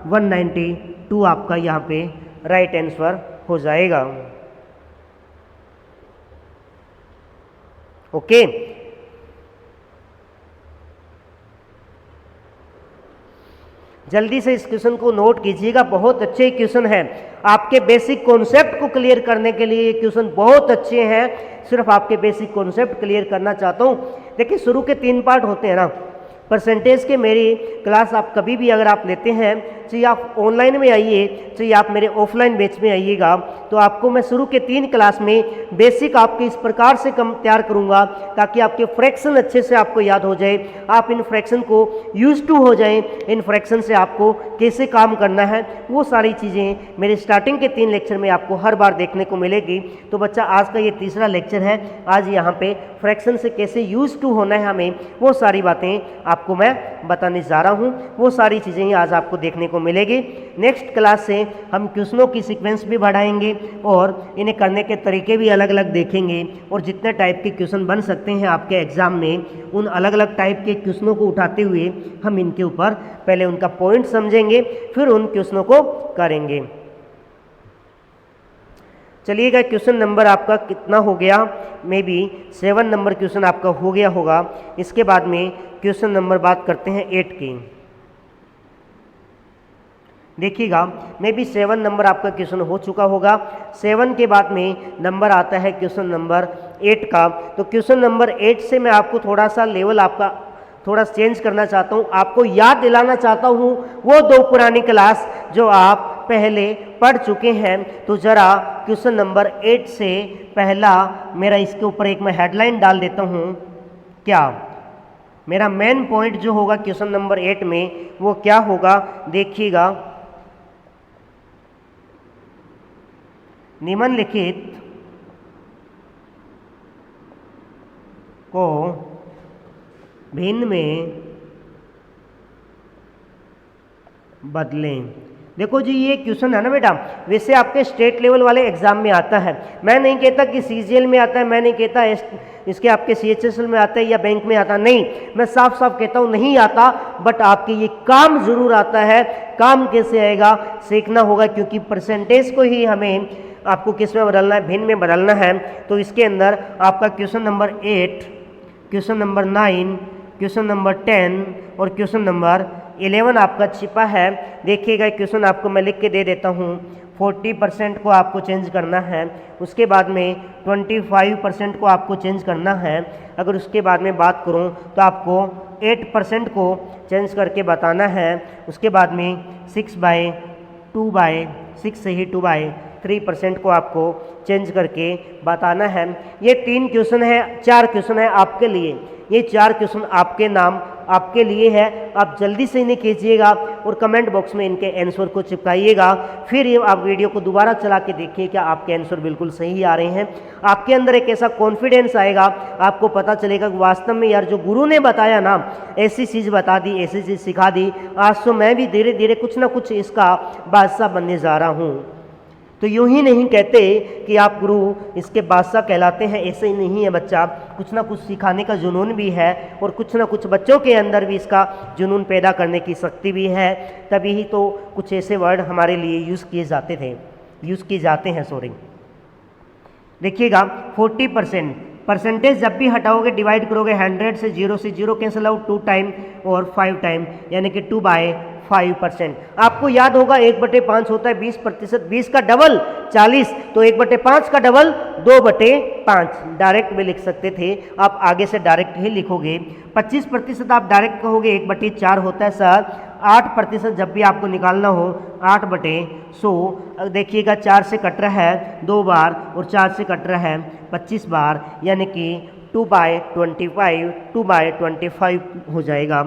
192 आपका यहाँ पे राइट आंसर हो जाएगा। ओके, जल्दी से इस क्वेश्चन को नोट कीजिएगा, बहुत अच्छे क्वेश्चन है। आपके बेसिक कॉन्सेप्ट को क्लियर करने के लिए ये क्वेश्चन बहुत अच्छे हैं। सिर्फ आपके बेसिक कॉन्सेप्ट क्लियर करना चाहता हूँ। देखिए शुरू के 3 पार्ट होते हैं ना परसेंटेज के। मेरी क्लास आप कभी भी अगर आप लेते हैं, चाहे आप ऑनलाइन में आइए, चाहे आप मेरे ऑफलाइन बैच में आइएगा, तो आपको मैं शुरू के 3 क्लास में बेसिक आपके इस प्रकार से तैयार करूंगा ताकि आपके फ्रैक्शन अच्छे से आपको याद हो जाए, आप इन फ्रैक्शन को यूज टू हो जाए, इन फ्रैक्शन से आपको कैसे काम करना है, वो सारी चीज़ें मेरे स्टार्टिंग के 3 लेक्चर में आपको हर बार देखने को मिलेगी। तो बच्चा आज का ये तीसरा लेक्चर है। आज यहाँ पे फ्रैक्शन से कैसे यूज टू होना है हमें, वो सारी बातें आपको मैं बताने जा रहा हूँ। वो सारी चीज़ें आज आपको देखने को मिलेगी। नेक्स्ट क्लास से हम क्वेश्चनों की सीक्वेंस भी बढ़ाएंगे और इन्हें करने के तरीके भी अलग अलग देखेंगे, और जितने टाइप के क्वेश्चन बन सकते हैं आपके एग्जाम में, उन अलग अलग टाइप के क्वेश्चनों को उठाते हुए हम इनके ऊपर पहले उनका पॉइंट समझेंगे, फिर उन क्वेश्चनों को करेंगे। चलिएगा, क्वेश्चन नंबर आपका कितना हो गया? मे बी 7 नंबर क्वेश्चन आपका हो गया होगा। इसके बाद में क्वेश्चन नंबर बात करते हैं 8 की। देखिएगा, मे बी 7 नंबर आपका क्वेश्चन हो चुका होगा। 7 के बाद में नंबर आता है क्वेश्चन नंबर 8 का। तो क्वेश्चन नंबर 8 से मैं आपको थोड़ा सा लेवल आपका थोड़ा चेंज करना चाहता हूँ, आपको याद दिलाना चाहता हूँ वो 2 पुरानी क्लास जो आप पहले पढ़ चुके हैं। तो ज़रा क्वेश्चन नंबर 8 से पहला मेरा इसके ऊपर एक मैं हेडलाइन डाल देता हूँ। क्या मेरा मेन पॉइंट जो होगा क्वेश्चन नंबर 8 में वो क्या होगा? देखिएगा, निम्नलिखित को भिन्न में बदलें। देखो जी, ये क्वेश्चन है ना बेटा, वैसे आपके स्टेट लेवल वाले एग्जाम में आता है। मैं नहीं कहता कि सीजीएल में आता है, मैं नहीं कहता इसके आपके सीएचएसएल में आता है या बैंक में आता, नहीं, मैं साफ साफ कहता हूँ नहीं आता, बट आपके ये काम जरूर आता है। काम कैसे आएगा? सीखना होगा, क्योंकि परसेंटेज को ही हमें आपको किस में बदलना है? भिन्न में बदलना है। तो इसके अंदर आपका question number 8, question number 9, question number 10 और क्वेश्चन नंबर 11 आपका छिपा है। देखिएगा, क्वेश्चन आपको मैं लिख के दे देता हूँ। 40% को आपको चेंज करना है, उसके बाद में 25% को आपको चेंज करना है। अगर उसके बाद में बात करूँ तो आपको 8% को चेंज करके बताना है। उसके बाद में 6/2/6 से ही 2/3% को आपको चेंज करके बताना है। ये 3 क्वेश्चन है, 4 क्वेश्चन है आपके लिए। ये 4 क्वेश्चन आपके नाम आपके लिए है। आप जल्दी से इन्हें कीजिएगा और कमेंट बॉक्स में इनके आंसर को चिपकाइएगा। फिर ये आप वीडियो को दोबारा चला के देखिए क्या आपके आंसर बिल्कुल सही आ रहे हैं। आपके अंदर एक ऐसा कॉन्फिडेंस आएगा, आपको पता चलेगा कि वास्तव में यार जो गुरु ने बताया ना, ऐसी चीज़ बता दी, ऐसी चीज़ सिखा दी, आज तो मैं भी धीरे धीरे कुछ ना कुछ इसका बादशाह बनने जा रहा हूँ। तो यूं ही नहीं कहते कि आप गुरु इसके बादशाह कहलाते हैं, ऐसे ही नहीं है बच्चा। कुछ ना कुछ सिखाने का जुनून भी है और कुछ ना कुछ बच्चों के अंदर भी इसका जुनून पैदा करने की शक्ति भी है। तभी ही तो कुछ ऐसे वर्ड हमारे लिए यूज़ किए जाते हैं। सॉरी, देखिएगा 40%। परसेंटेज जब भी हटाओगे डिवाइड करोगे 100 से 0 कैंसिल आउट 2 टाइम और 5 टाइम, यानी कि 2/5%। आपको याद होगा 1/5 होता है 20%, 20 का डबल 40, तो 1/5 का डबल 2/5 डायरेक्ट में लिख सकते थे, आप आगे से डायरेक्ट ही लिखोगे। 25% आप डायरेक्ट कहोगे 1/4 होता है सर। 8% जब भी आपको निकालना हो 8/100, देखिएगा 4 से कट रहा है 2 बार और 4 से कट रहा है 25 बार, यानी कि 2/25 हो जाएगा।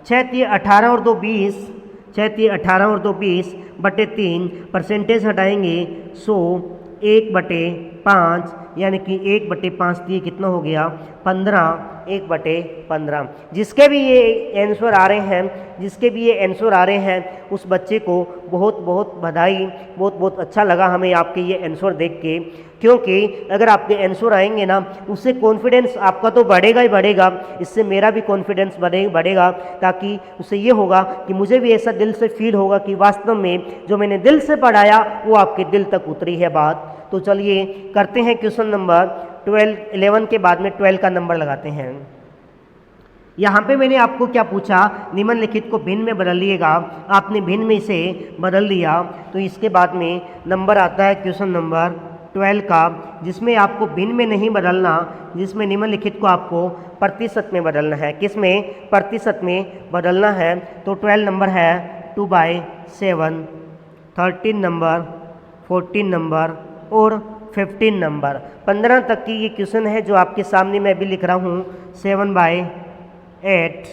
6 18 और 2 20, 6 18 और 2 20/3, परसेंटेज हटाएंगे 100, 1/5, यानी कि 1/5 दिए कितना हो गया 15, 1/15। जिसके भी ये आंसर आ रहे हैं, जिसके भी ये आंसर आ रहे हैं, उस बच्चे को बहुत बहुत बधाई, बहुत बहुत अच्छा लगा हमें आपके ये आंसर देख के, क्योंकि अगर आपके आंसर आएंगे ना, उससे कॉन्फिडेंस आपका तो बढ़ेगा ही बढ़ेगा, इससे मेरा भी कॉन्फिडेंस बढ़ेगा, ताकि उससे ये होगा कि मुझे भी ऐसा दिल से फील होगा कि वास्तव में जो मैंने दिल से पढ़ाया वो आपके दिल तक उतरी है बात। तो चलिए करते हैं क्वेश्चन नंबर 11 के बाद में 12 का नंबर लगाते हैं। यहाँ पे मैंने आपको क्या पूछा, निम्नलिखित को भिन्न में बदल लिएगा। आपने भिन्न में इसे बदल लिया, तो इसके बाद में नंबर आता है क्वेश्चन नंबर 12 का, जिसमें आपको भिन्न में नहीं बदलना, जिसमें निम्नलिखित को आपको प्रतिशत में बदलना है। किस में? प्रतिशत में बदलना है। तो 12 नंबर है 2/7, 13 नंबर, 14 नंबर और 15 नंबर। 15 तक की ये क्वेश्चन है जो आपके सामने मैं भी लिख रहा हूँ 7/8,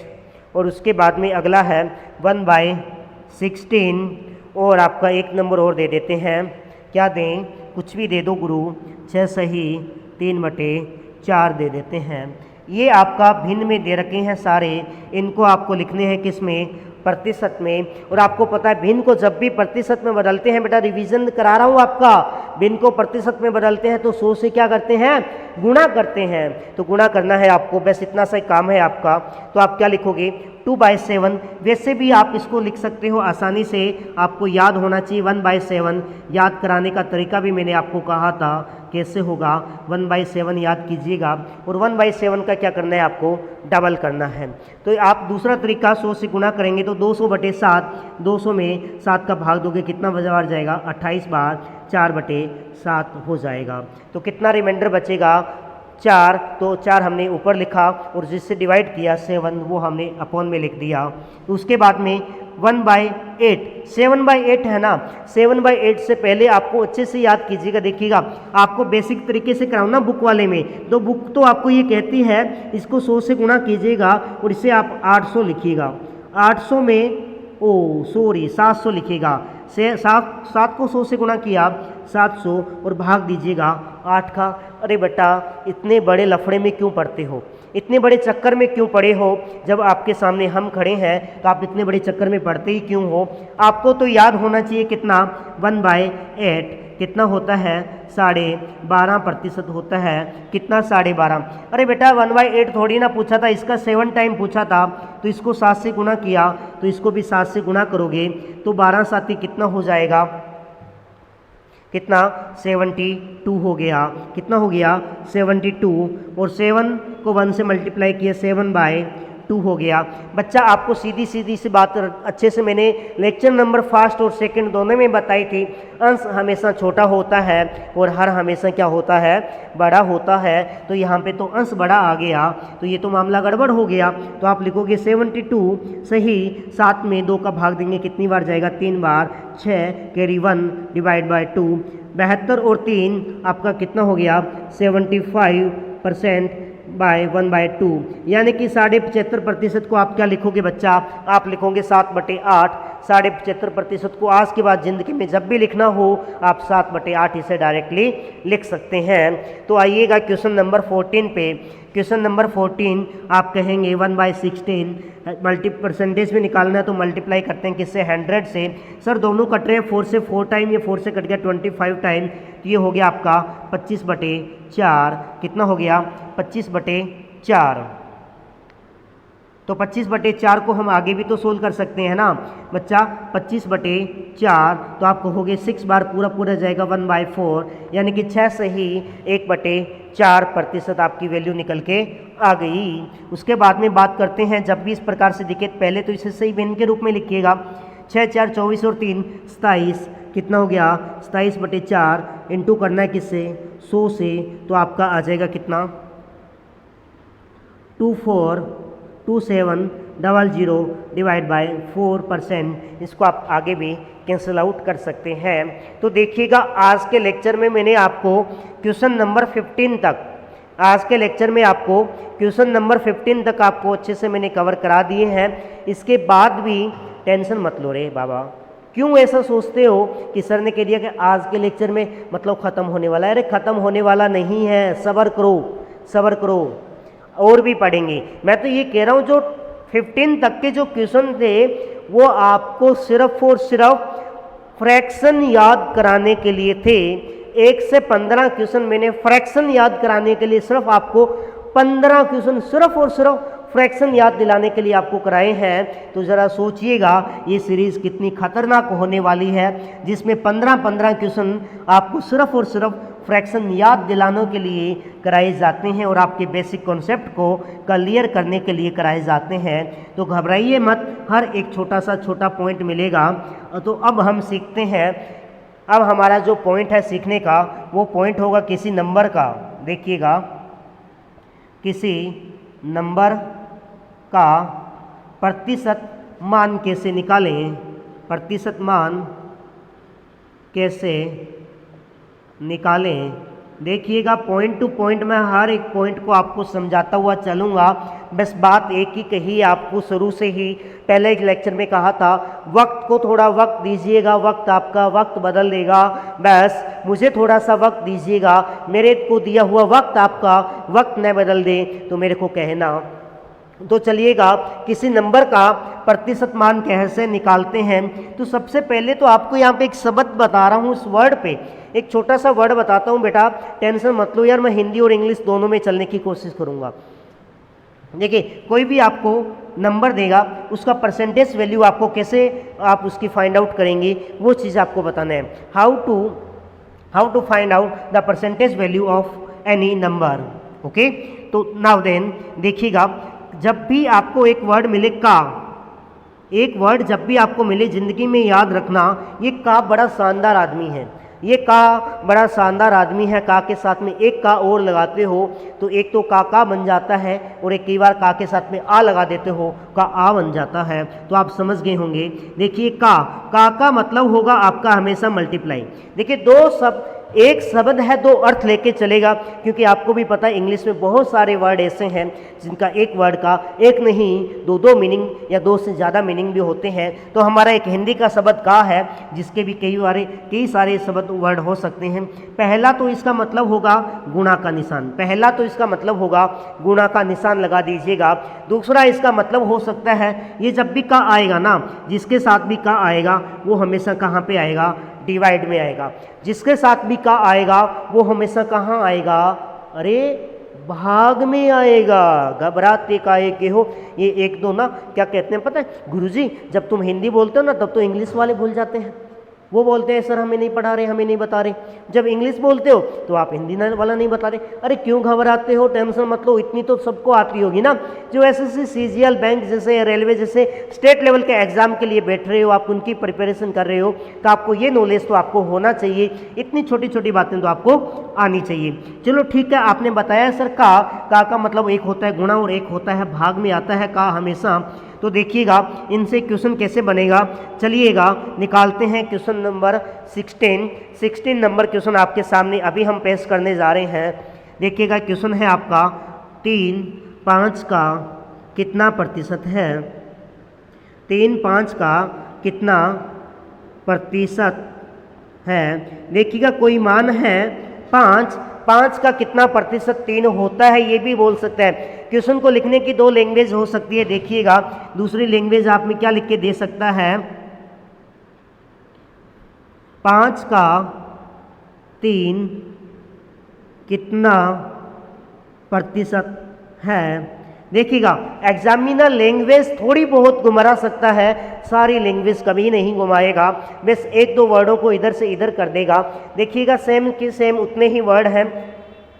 और उसके बाद में अगला है 1/16, और आपका एक नंबर और दे देते हैं। क्या दें? कुछ भी दे दो गुरु, 6 सही 3/4 दे देते हैं। ये आपका भिन्न में दे रखे हैं सारे, इनको आपको लिखने हैं किस में? प्रतिशत में। और आपको पता है भिन्न को जब भी प्रतिशत में बदलते हैं, बेटा रिवीजन करा रहा हूँ आपका, भिन्न को प्रतिशत में बदलते हैं तो 100 से क्या करते हैं? गुणा करते हैं। तो गुणा करना है आपको, बस इतना सा काम है आपका। तो आप क्या लिखोगे? 2/7। वैसे भी आप इसको लिख सकते हो आसानी से, आपको याद होना चाहिए 1/7। याद कराने का तरीका भी मैंने आपको कहा था कैसे होगा, 1/7 याद कीजिएगा। और 1/7 का क्या करना है आपको? डबल करना है। तो आप दूसरा तरीका 100 से गुणा करेंगे तो 200/7, 200 में 7 का भाग दोगे, कितना बार जाएगा? 28 बार, 4/7 हो जाएगा। तो कितना रिमाइंडर बचेगा? 4। तो 4 हमने ऊपर लिखा और जिससे डिवाइड किया 7, वो हमने अपॉन में लिख दिया। तो उसके बाद में 1/8, 7/8 है ना, 7/8 से पहले आपको अच्छे से याद कीजिएगा। देखिएगा आपको बेसिक तरीके से कराऊँ ना बुक वाले में, तो बुक तो आपको ये कहती है इसको 100 से गुणा कीजिएगा और इसे आप 800 लिखिएगा। 800 में 700 लिखिएगा। 7 को 100 से गुणा किया 700 और भाग दीजिएगा 8 का। अरे बेटा इतने बड़े लफड़े में क्यों पड़ते हो, इतने बड़े चक्कर में क्यों पड़े हो? जब आपके सामने हम खड़े हैं तो आप इतने बड़े चक्कर में पड़ते ही क्यों हो? आपको तो याद होना चाहिए कितना? 1/8 कितना होता है? 12.5% होता है। कितना? 12.5। अरे बेटा 1/8 थोड़ी ना पूछा था, इसका 7 टाइम पूछा था, तो इसको 7 से गुणा किया, तो इसको भी 7 से गुणा करोगे तो 12 साथी कितना हो जाएगा? कितना? 72 हो गया। कितना हो गया? 72। और 7 को 1 से मल्टीप्लाई किया, 7/2 हो गया। बच्चा आपको सीधी सीधी सी बात अच्छे से मैंने लेक्चर नंबर फर्स्ट और सेकंड दोनों में बताई थी। अंश हमेशा छोटा होता है और हर हमेशा क्या होता है? बड़ा होता है। तो यहाँ पे तो अंश बड़ा आ गया, तो ये तो मामला गड़बड़ हो गया। तो आप लिखोगे 72 सही, 7 में 2 का भाग देंगे, कितनी बार जाएगा? 3 बार, 6 कैरी 1 डिवाइड बाय 2, 72 और 3 आपका कितना हो गया? 75% बाय 1/2, यानी कि 75.5% को आप क्या लिखोगे बच्चा? आप लिखोगे 7/8। 75.5% को आज के बाद ज़िंदगी में जब भी लिखना हो आप 7/8 इसे डायरेक्टली लिख सकते हैं। तो आइएगा क्वेश्चन नंबर 14 पे। क्वेश्चन नंबर 14 आप कहेंगे 1/16 परसेंटेज में निकालना है तो मल्टीप्लाई करते हैं किससे? 100 से। सर दोनों कट रहे हैं 4 से, 4 टाइम, ये 4 से कट गया 25 टाइम, तो ये हो गया आपका 25/4। कितना हो गया? 25/4। तो 25/4 को हम आगे भी तो सोल्व कर सकते हैं ना बच्चा। 25/4 तो आपको हो गए 6 बार पूरा पूरा जाएगा 1/4, यानी कि 6 से ही 1/4% आपकी वैल्यू निकल के आ गई। उसके बाद में बात करते हैं, जब भी इस प्रकार से दिखे पहले तो इसे सही भिन्न के रूप में लिखिएगा। 6 4 24 और 3 27, कितना हो गया 27/4, इंटू करना है किससे 100 से, तो आपका आ जाएगा कितना 242700 डिवाइड बाय 4%। इसको आप आगे भी कैंसिल आउट कर सकते हैं। तो देखिएगा आज के लेक्चर में मैंने आपको क्वेश्चन नंबर 15 तक, आज के लेक्चर में आपको क्वेश्चन नंबर 15 तक आपको अच्छे से मैंने कवर करा दिए हैं। इसके बाद भी टेंशन मत लो रे बाबा, क्यों ऐसा सोचते हो कि सर ने कह दिया कि आज के लेक्चर में मतलब ख़त्म होने वाला है। अरे ख़त्म होने वाला नहीं है, सब्र करो सब्र करो, और भी पढ़ेंगे। मैं तो ये कह रहा हूँ जो 15 तक के जो क्वेश्चन थे वो आपको सिर्फ और सिर्फ फ्रैक्शन याद कराने के लिए थे। 1 से 15 क्वेश्चन मैंने फ्रैक्शन याद कराने के लिए, सिर्फ आपको 15 क्वेश्चन सिर्फ और सिर्फ फ्रैक्शन याद दिलाने के लिए आपको कराए हैं। तो ज़रा सोचिएगा ये सीरीज़ कितनी खतरनाक होने वाली है, जिसमें 15-15 क्वेश्चन आपको सिर्फ और सिर्फ फ्रैक्शन याद दिलाने के लिए कराए जाते हैं और आपके बेसिक कॉन्सेप्ट को क्लियर करने के लिए कराए जाते हैं। तो घबराइए मत, हर एक छोटा सा छोटा पॉइंट मिलेगा। तो अब हम सीखते हैं, अब हमारा जो पॉइंट है सीखने का वो पॉइंट होगा किसी नंबर का। देखिएगा, किसी नंबर का प्रतिशत मान कैसे निकालें, प्रतिशत मान कैसे निकालें। देखिएगा पॉइंट टू पॉइंट मैं हर एक पॉइंट को आपको समझाता हुआ चलूँगा। बस बात एक ही कही आपको शुरू से ही, पहले एक लेक्चर में कहा था वक्त को थोड़ा वक्त दीजिएगा, वक्त आपका वक्त बदल देगा। बस मुझे थोड़ा सा वक्त दीजिएगा, मेरे को दिया हुआ वक्त आपका वक्त न बदल दे तो मेरे को कहना। तो चलिएगा किसी नंबर का प्रतिशत मान कैसे निकालते हैं। तो सबसे पहले तो आपको यहाँ पे एक शब्द बता रहा हूँ, इस वर्ड पे एक छोटा सा वर्ड बताता हूँ बेटा, टेंशन मत लो यार, मैं हिंदी और इंग्लिश दोनों में चलने की कोशिश करूँगा। देखिए कोई भी आपको नंबर देगा उसका परसेंटेज वैल्यू आपको कैसे आप उसकी फाइंड आउट करेंगे वो चीज़ आपको बताना है। How to find out the percentage value of any number. Okay, तो नाउ देन देखिएगा, जब भी आपको एक वर्ड मिले का, एक वर्ड जब भी आपको मिले ज़िंदगी में याद रखना, ये का बड़ा शानदार आदमी है, ये का बड़ा शानदार आदमी है। का के साथ में एक का और लगाते हो तो एक तो का बन जाता है, और एक कई बार का के साथ में आ लगा देते हो का आ बन जाता है। तो आप समझ गए होंगे। देखिए का मतलब होगा आपका हमेशा मल्टीप्लाई। देखिए दो शब्द, एक शब्द है दो अर्थ लेके चलेगा, क्योंकि आपको भी पता है इंग्लिश में बहुत सारे वर्ड ऐसे हैं जिनका एक वर्ड का एक नहीं दो मीनिंग या दो से ज़्यादा मीनिंग भी होते हैं। तो हमारा एक हिंदी का शब्द का है जिसके भी कई सारे शब्द वर्ड हो सकते हैं। पहला तो इसका मतलब होगा गुणा का निशान, पहला तो इसका मतलब होगा गुणा का निशान लगा दीजिएगा। दूसरा इसका मतलब हो सकता है, ये जब भी का आएगा ना, जिसके साथ भी का आएगा वो हमेशा कहाँ पे आएगा, डिवाइड में आएगा। जिसके साथ भी का आएगा वो हमेशा कहाँ आएगा, अरे भाग में आएगा। घबराते काहे के हो, ये एक दो ना क्या कहते हैं पता है गुरुजी, जब तुम हिंदी बोलते हो ना तब तो इंग्लिश वाले भूल जाते हैं। वो बोलते हैं सर हमें नहीं पढ़ा रहे, हमें नहीं बता रहे। जब इंग्लिश बोलते हो तो आप हिंदी वाला नहीं बता रहे। अरे क्यों घबराते हो, टेंशन मत लो, इतनी तो सबको आती होगी ना। जो एसएससी सीजीएल बैंक जैसे रेलवे जैसे स्टेट लेवल के एग्जाम के लिए बैठ रहे हो, आप उनकी प्रिपरेशन कर रहे हो, तो आपको ये नॉलेज तो आपको होना चाहिए, इतनी छोटी छोटी बातें तो आपको आनी चाहिए। चलो ठीक है, आपने बताया सर का मतलब एक होता है गुणा और एक होता है भाग में आता है का हमेशा। तो देखिएगा इनसे क्वेश्चन कैसे बनेगा, चलिएगा निकालते हैं क्वेश्चन नंबर 16 नंबर क्वेश्चन आपके सामने अभी हम पेश करने जा रहे हैं। देखिएगा क्वेश्चन है आपका 3/5 का कितना प्रतिशत है, 3/5 का कितना प्रतिशत है। देखिएगा कोई मान है 5 का कितना प्रतिशत 3 होता है, ये भी बोल सकते हैं। क्वेश्चन को लिखने की दो लैंग्वेज हो सकती है। देखिएगा दूसरी लैंग्वेज आप में क्या लिख के दे सकता है, 5 का 3 कितना प्रतिशत है। देखिएगा एग्जामिनर लैंग्वेज थोड़ी बहुत घुमा सकता है, सारी लैंग्वेज कभी नहीं घुमाएगा, बस एक दो वर्डों को इधर से इधर कर देगा। देखिएगा सेम के सेम उतने ही वर्ड हैं,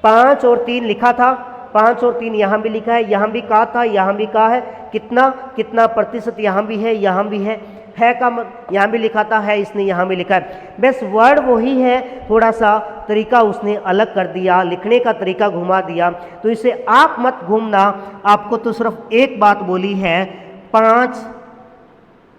5 और 3 लिखा था, 5 और 3 यहाँ भी लिखा है, यहाँ भी कहा था, यहाँ भी कहा है, कितना कितना प्रतिशत यहाँ भी है, यहाँ भी है का यहाँ भी लिखा था, है इसने यहाँ भी लिखा है, बस वर्ड वही है, थोड़ा सा तरीका उसने अलग कर दिया, लिखने का तरीका घुमा दिया। तो इसे आप मत घूमना, आपको तो सिर्फ एक बात बोली है 5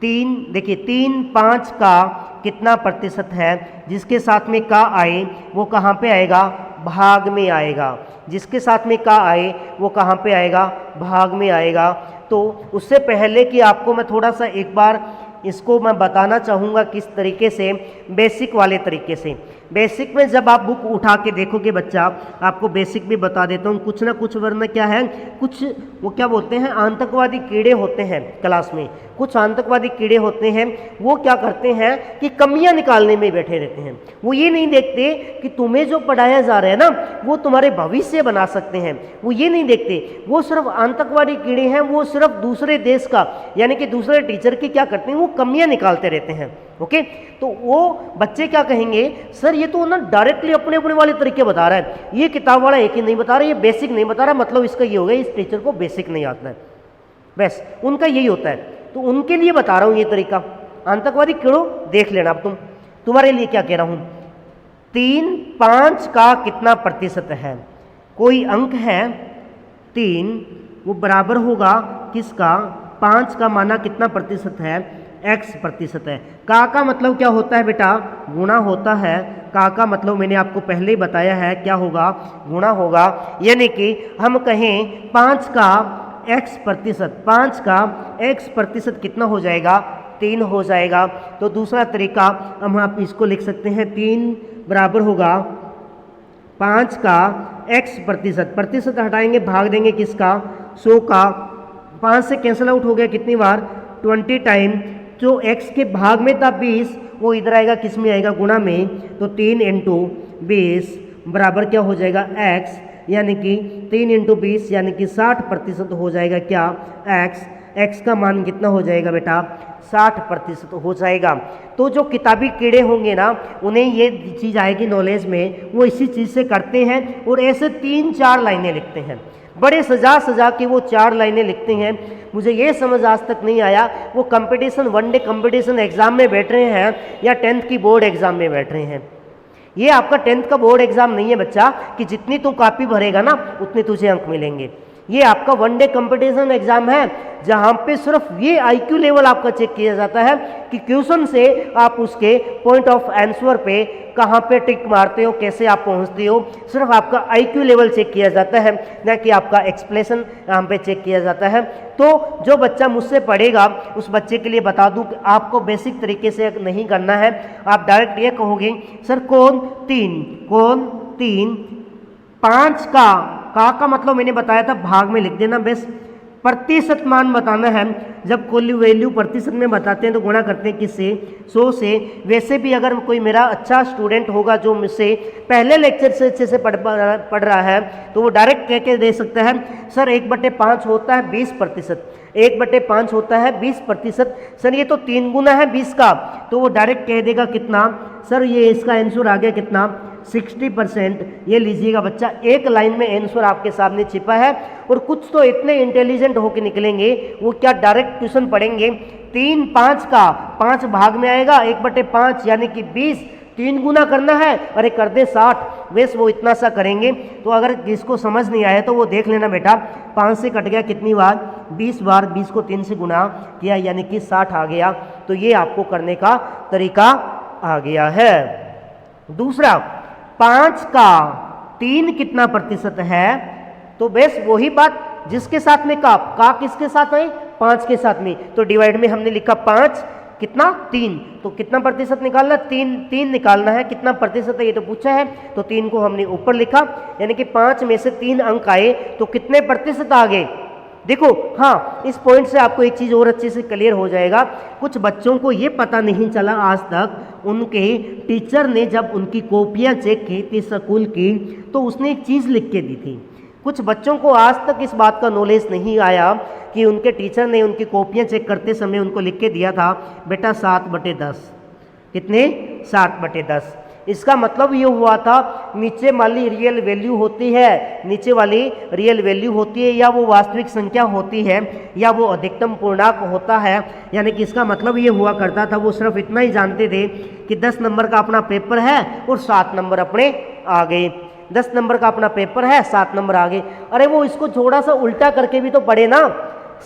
3, देखिए 3 5 का कितना प्रतिशत है, जिसके साथ में का आए वो कहाँ पे आएगा, भाग में आएगा, जिसके साथ में का आए वो कहाँ पे आएगा, भाग में आएगा। तो उससे पहले कि आपको मैं थोड़ा सा एक बार इसको मैं बताना चाहूँगा किस तरीके से, बेसिक वाले तरीके से। बेसिक में जब आप बुक उठा के देखोगे बच्चा, आपको बेसिक भी बता देता हूँ, कुछ ना कुछ वरना क्या है, कुछ वो क्या बोलते हैं आतंकवादी कीड़े होते हैं क्लास में, कुछ आतंकवादी कीड़े होते हैं, वो क्या करते हैं कि कमियां निकालने में बैठे रहते हैं। वो ये नहीं देखते कि तुम्हें जो पढ़ाया जा रहा है ना वो तुम्हारे भविष्य बना सकते हैं, वो ये नहीं देखते। वो सिर्फ आतंकवादी कीड़े हैं, वो सिर्फ दूसरे देश का यानी कि दूसरे टीचर की क्या करते हैं, वो कमियां निकालते रहते हैं। ओके, तो वो बच्चे क्या कहेंगे, सर ये तो ना डायरेक्टली अपने अपने वाले तरीके बता रहा है, ये किताब वाला एक ही नहीं बता रहा, ये बेसिक नहीं बता रहा, मतलब इसका ये हो गया इस टीचर को बेसिक नहीं आता है। बस उनका यही होता है, तो उनके लिए बता रहा हूँ ये तरीका। आतंकवादी कीड़ों देख लेना, अब तुम्हारे लिए क्या कह रहा हूँ, 3 5 का कितना प्रतिशत है, कोई अंक है 3, वो बराबर होगा किसका, 5 का माना कितना प्रतिशत है, x प्रतिशत है। का मतलब क्या होता है बेटा, गुणा होता है। का मतलब मैंने आपको पहले ही बताया है क्या होगा, गुणा होगा। यानी कि हम कहें 5 का x प्रतिशत, 5 का x प्रतिशत कितना हो जाएगा, 3 हो जाएगा। तो दूसरा तरीका हम आप इसको लिख सकते हैं, 3 बराबर होगा 5 का x प्रतिशत, प्रतिशत हटाएंगे भाग देंगे किसका, 100 का, 5 से कैंसिल आउट हो गया कितनी बार, 20 टाइम। जो x के भाग में था 20, वो इधर आएगा किस में आएगा, गुणा में। तो 3 × 20 बराबर क्या हो जाएगा, x, यानी कि 3 × 20 यानी कि 60% हो जाएगा क्या, x का मान कितना हो जाएगा बेटा, 60% हो जाएगा। तो जो किताबी कीड़े होंगे ना, उन्हें ये चीज़ आएगी नॉलेज में, वो इसी चीज़ से करते हैं और ऐसे 3-4 लाइनें लिखते हैं, बड़े सजा सजा के वो 4 लाइनें लिखते हैं। मुझे ये समझ आज तक नहीं आया वो कंपटीशन, वनडे कंपटीशन एग्जाम में बैठ रहे हैं या 10th की बोर्ड एग्जाम में बैठ रहे हैं। ये आपका 10th का बोर्ड एग्जाम नहीं है बच्चा कि जितनी तू कॉपी भरेगा ना उतने तुझे अंक मिलेंगे। ये आपका वनडे कंपटीशन एग्जाम है जहाँ पे सिर्फ ये आईक्यू लेवल आपका चेक किया जाता है कि क्वेश्चन से आप उसके पॉइंट ऑफ आंसर पे कहाँ पे टिक मारते हो, कैसे आप पहुँचते हो, सिर्फ आपका आईक्यू लेवल चेक किया जाता है, ना कि आपका एक्सप्लेनेशन यहाँ पे चेक किया जाता है। तो जो बच्चा मुझसे पढ़ेगा उस बच्चे के लिए बता दूँ कि आपको बेसिक तरीके से नहीं करना है। आप डायरेक्ट ये कहोगे सर कौन 3 5 का मतलब मैंने बताया था भाग में लिख देना, बस प्रतिशत मान बताना है। जब कोई वैल्यू प्रतिशत में बताते हैं तो गुणा करते हैं किससे, 100 से। वैसे भी अगर कोई मेरा अच्छा स्टूडेंट होगा जो मुझसे पहले लेक्चर से अच्छे से पढ़ रहा है तो वो डायरेक्ट कह के दे सकता है सर 1/5 होता है 20%, 1/5 होता है 20%। सर ये तो 3 गुना है 20 का, तो वो डायरेक्ट कह देगा कितना, सर ये इसका आंसर आ गया कितना 60%। ये लीजिएगा बच्चा, एक लाइन में आंसर आपके सामने छिपा है। और कुछ तो इतने इंटेलिजेंट होके निकलेंगे वो क्या डायरेक्ट ट्यूशन पढ़ेंगे, 3 5 का 5 भाग में आएगा 1/5 यानी कि 20, 3 गुना करना है, अरे कर दे 60, बस वो इतना सा करेंगे। तो अगर जिसको समझ नहीं आया तो वो देख लेना बेटा, 5 से कट गया कितनी बार, 20 बार, 20 को 3 से गुना किया यानी कि 60 आ गया। तो ये आपको करने का तरीका आ गया है। दूसरा 5 का 3 कितना प्रतिशत है, तो बेस वही बात जिसके साथ में का किसके साथ है, 5 के साथ में। तो डिवाइड में हमने लिखा 5 कितना 3, तो कितना प्रतिशत निकालना, 3 निकालना है, कितना प्रतिशत है ये तो पूछा है, तो 3 को हमने ऊपर लिखा, यानी कि 5 में से 3 अंक आए तो कितने प्रतिशत आ गए। देखो हाँ, इस पॉइंट से आपको एक चीज़ और अच्छे से क्लियर हो जाएगा। कुछ बच्चों को ये पता नहीं चला आज तक, उनके टीचर ने जब उनकी कॉपियाँ चेक की थी स्कूल की तो उसने एक चीज़ लिख के दी थी, कुछ बच्चों को आज तक इस बात का नॉलेज नहीं आया कि उनके टीचर ने उनकी कॉपियाँ चेक करते समय उनको लिख के दिया था बेटा 7/10। कितने? 7/10। इसका मतलब ये हुआ था नीचे वाली रियल वैल्यू होती है, नीचे वाली रियल वैल्यू होती है या वो वास्तविक संख्या होती है या वो अधिकतम पूर्णांक होता है। यानी कि इसका मतलब ये हुआ करता था, वो सिर्फ इतना ही जानते थे कि 10 नंबर का अपना पेपर है और 7 नंबर अपने आ गए। 10 नंबर का अपना पेपर है, 7 नंबर आ गए। अरे वो इसको थोड़ा सा उल्टा करके भी तो पढ़े ना।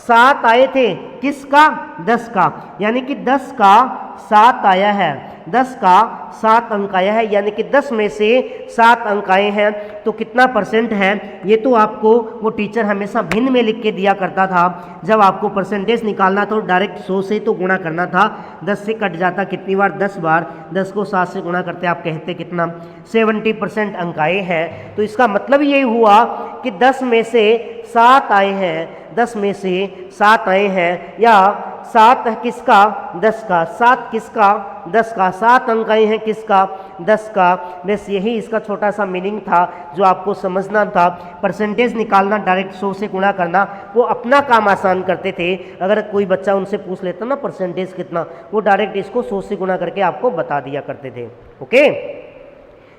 7 आए थे किसका? 10 का, यानी कि 10 का 7 आया है, 10 का 7 अंक आया है, यानी कि 10 में से 7 अंक आए हैं तो कितना परसेंट है? ये तो आपको वो टीचर हमेशा भिन्न में लिख के दिया करता था। जब आपको परसेंटेज निकालना तो डायरेक्ट 100 से तो गुणा करना था, 10 से कट जाता कितनी बार? 10 बार। 10 को 7 से गुणा करते आप कहते कितना? 70% अंक आए हैं। तो इसका मतलब ये हुआ कि 10 में से 7 आए हैं, 10 में से 7 आए हैं, या 7 किसका? 10 का। 7 किसका? 10 का। 7 अंक आए हैं किसका? 10 का। बस यही इसका छोटा सा मीनिंग था जो आपको समझना था। परसेंटेज निकालना, डायरेक्ट 100 से गुणा करना, वो अपना काम आसान करते थे। अगर कोई बच्चा उनसे पूछ लेता ना परसेंटेज कितना, वो डायरेक्ट इसको 100 से गुणा करके आपको बता दिया करते थे। ओके,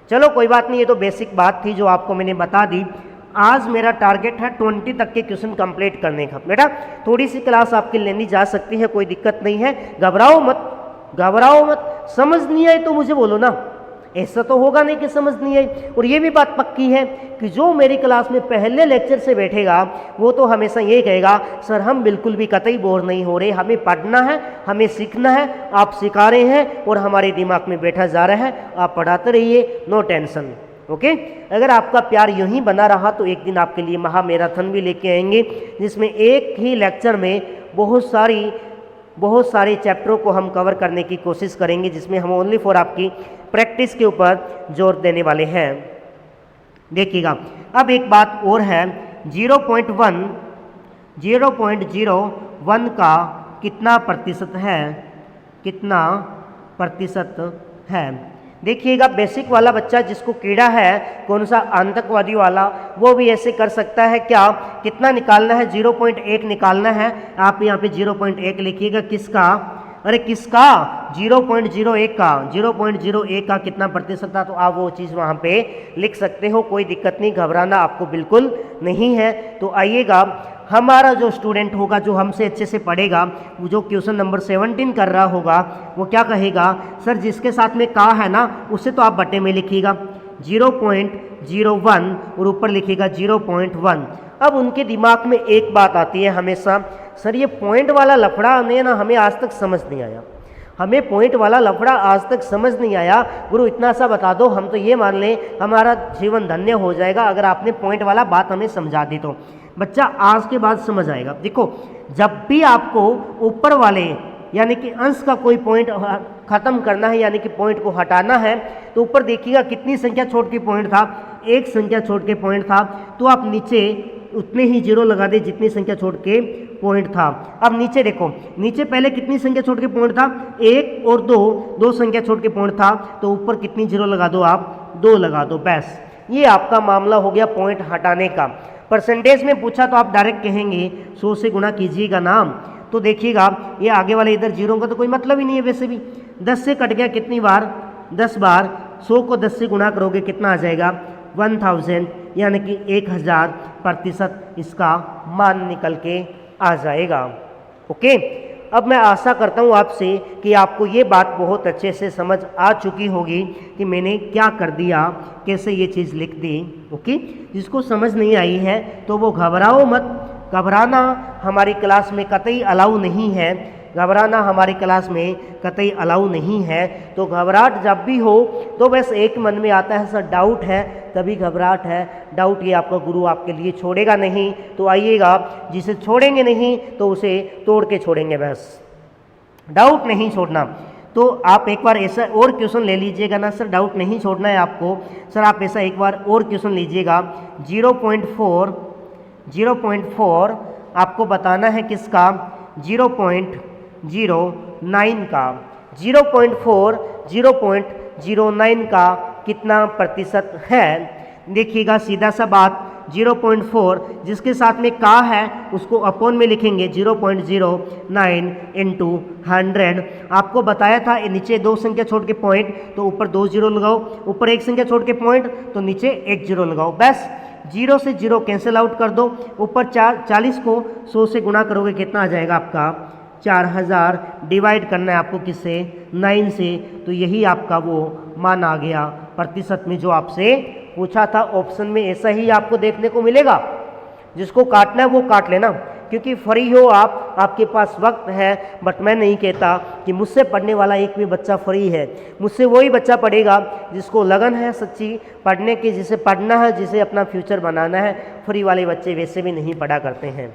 चलो कोई बात नहीं, ये तो बेसिक बात थी जो आपको मैंने बता दी। आज मेरा टारगेट है 20 तक के क्वेश्चन कंप्लीट करने का। बेटा थोड़ी सी क्लास आपकी लेनी जा सकती है, कोई दिक्कत नहीं है, घबराओ मत, घबराओ मत। समझ नहीं आई तो मुझे बोलो ना, ऐसा तो होगा नहीं कि समझ नहीं आई। और ये भी बात पक्की है कि जो मेरी क्लास में पहले लेक्चर से बैठेगा वो तो हमेशा ये कहेगा सर हम बिल्कुल भी कतई बोर नहीं हो रहे, हमें पढ़ना है, हमें सीखना है, आप सिखा रहे हैं और हमारे दिमाग में बैठा जा रहा है, आप पढ़ाते रहिए, नो टेंशन। ओके, अगर आपका प्यार यूं ही बना रहा तो एक दिन आपके लिए महा मैराथन भी लेके आएंगे, जिसमें एक ही लेक्चर में बहुत सारे चैप्टरों को हम कवर करने की कोशिश करेंगे, जिसमें हम ओनली फॉर आपकी प्रैक्टिस के ऊपर जोर देने वाले हैं। देखिएगा, अब एक बात और है, 0.01 का कितना प्रतिशत है? कितना प्रतिशत है? देखिएगा, बेसिक वाला बच्चा जिसको कीड़ा है, कौन सा आतंकवादी वाला, वो भी ऐसे कर सकता है। क्या कितना निकालना है? 0.1 निकालना है। आप यहाँ पे 0.1 लिखिएगा। किसका? अरे किसका? 0.01 का। 0.01 का कितना प्रतिशत था? तो आप वो चीज़ वहाँ पे लिख सकते हो, कोई दिक्कत नहीं, घबराना आपको बिल्कुल नहीं है। तो आइएगा, हमारा जो स्टूडेंट होगा जो हमसे अच्छे से पढ़ेगा, वो जो क्वेश्चन नंबर 17 कर रहा होगा, वो क्या कहेगा? सर जिसके साथ में का है ना, उससे तो आप बटे में लिखिएगा 0.01 और ऊपर लिखिएगा 0.1। अब उनके दिमाग में एक बात आती है हमेशा, सर ये पॉइंट वाला लफड़ा ने ना हमें आज तक समझ नहीं आया, हमें पॉइंट वाला लफड़ा आज तक समझ नहीं आया। गुरु इतना सा बता दो, हम तो ये मान लें हमारा जीवन धन्य हो जाएगा अगर आपने पॉइंट वाला बात हमें समझा दी तो। बच्चा आज के बाद समझ आएगा। देखो, जब भी आपको ऊपर वाले यानी कि अंश का कोई पॉइंट खत्म करना है, यानी कि पॉइंट को हटाना है, तो ऊपर देखिएगा कितनी संख्या छोड़ के पॉइंट था, एक संख्या छोड़ के पॉइंट था, तो आप नीचे उतने ही जीरो लगा दे जितनी संख्या छोड़ के पॉइंट था। अब नीचे देखो, नीचे पहले कितनी संख्या छोड़ के पॉइंट था? 1 और 2, 2 संख्या छोड़ के पॉइंट था, तो ऊपर कितनी जीरो लगा दो आप? 2 लगा दो, बस। ये आपका मामला हो गया पॉइंट हटाने का। परसेंटेज में पूछा तो आप डायरेक्ट कहेंगे 100 से गुणा कीजिएगा नाम। तो देखिएगा, ये आगे वाले इधर जीरो का तो कोई मतलब ही नहीं है वैसे भी। 10 से कट गया कितनी बार? 10 बार। 100 को 10 से गुणा करोगे कितना आ जाएगा? 1000, यानी कि 1000% इसका मान निकल के आ जाएगा। ओके, अब मैं आशा करता हूँ आपसे कि आपको ये बात बहुत अच्छे से समझ आ चुकी होगी कि मैंने क्या कर दिया, कैसे ये चीज़ लिख दी। ओके, जिसको समझ नहीं आई है तो वो घबराओ मत। घबराना हमारी क्लास में कतई अलाउ नहीं है, घबराना हमारी क्लास में कतई अलाउ नहीं है। तो घबराहट जब भी हो तो बस एक मन में आता है, सर डाउट है, तभी घबराहट है। डाउट ये आपका गुरु आपके लिए छोड़ेगा नहीं। तो आइएगा, जिसे छोड़ेंगे नहीं तो उसे तोड़ के छोड़ेंगे, बस डाउट नहीं छोड़ना। तो आप एक बार ऐसा और क्वेश्चन ले लीजिएगा ना, सर डाउट नहीं छोड़ना है आपको, सर आप ऐसा एक बार और क्वेश्चन लीजिएगा। 0.4 आपको बताना है किसका? 0.09 का। 0.09 का कितना प्रतिशत है? देखिएगा, सीधा सा बात, 0.4, जिसके साथ में का है उसको अपॉन में लिखेंगे 0.09 इंटू 100। आपको बताया था नीचे 2 संख्या छोड़ के पॉइंट तो ऊपर 2 जीरो लगाओ, ऊपर 1 संख्या छोड़ के पॉइंट तो नीचे 1 जीरो लगाओ। बस 0 से 0 कैंसिल आउट कर दो, ऊपर 40 को 100 से गुणा करोगे कितना आ जाएगा आपका 4000। डिवाइड करना है आपको किससे 9 से, तो यही आपका वो मान आ गया प्रतिशत में जो आपसे पूछा था। ऑप्शन में ऐसा ही आपको देखने को मिलेगा। जिसको काटना है वो काट लेना, क्योंकि फ्री हो आप, आपके पास वक्त है। बट मैं नहीं कहता कि मुझसे पढ़ने वाला एक भी बच्चा फ्री है। मुझसे वही बच्चा पढ़ेगा जिसको लगन है सच्ची पढ़ने की, जिसे पढ़ना है, जिसे अपना फ्यूचर बनाना है। फ्री वाले बच्चे वैसे भी नहीं पढ़ा करते हैं।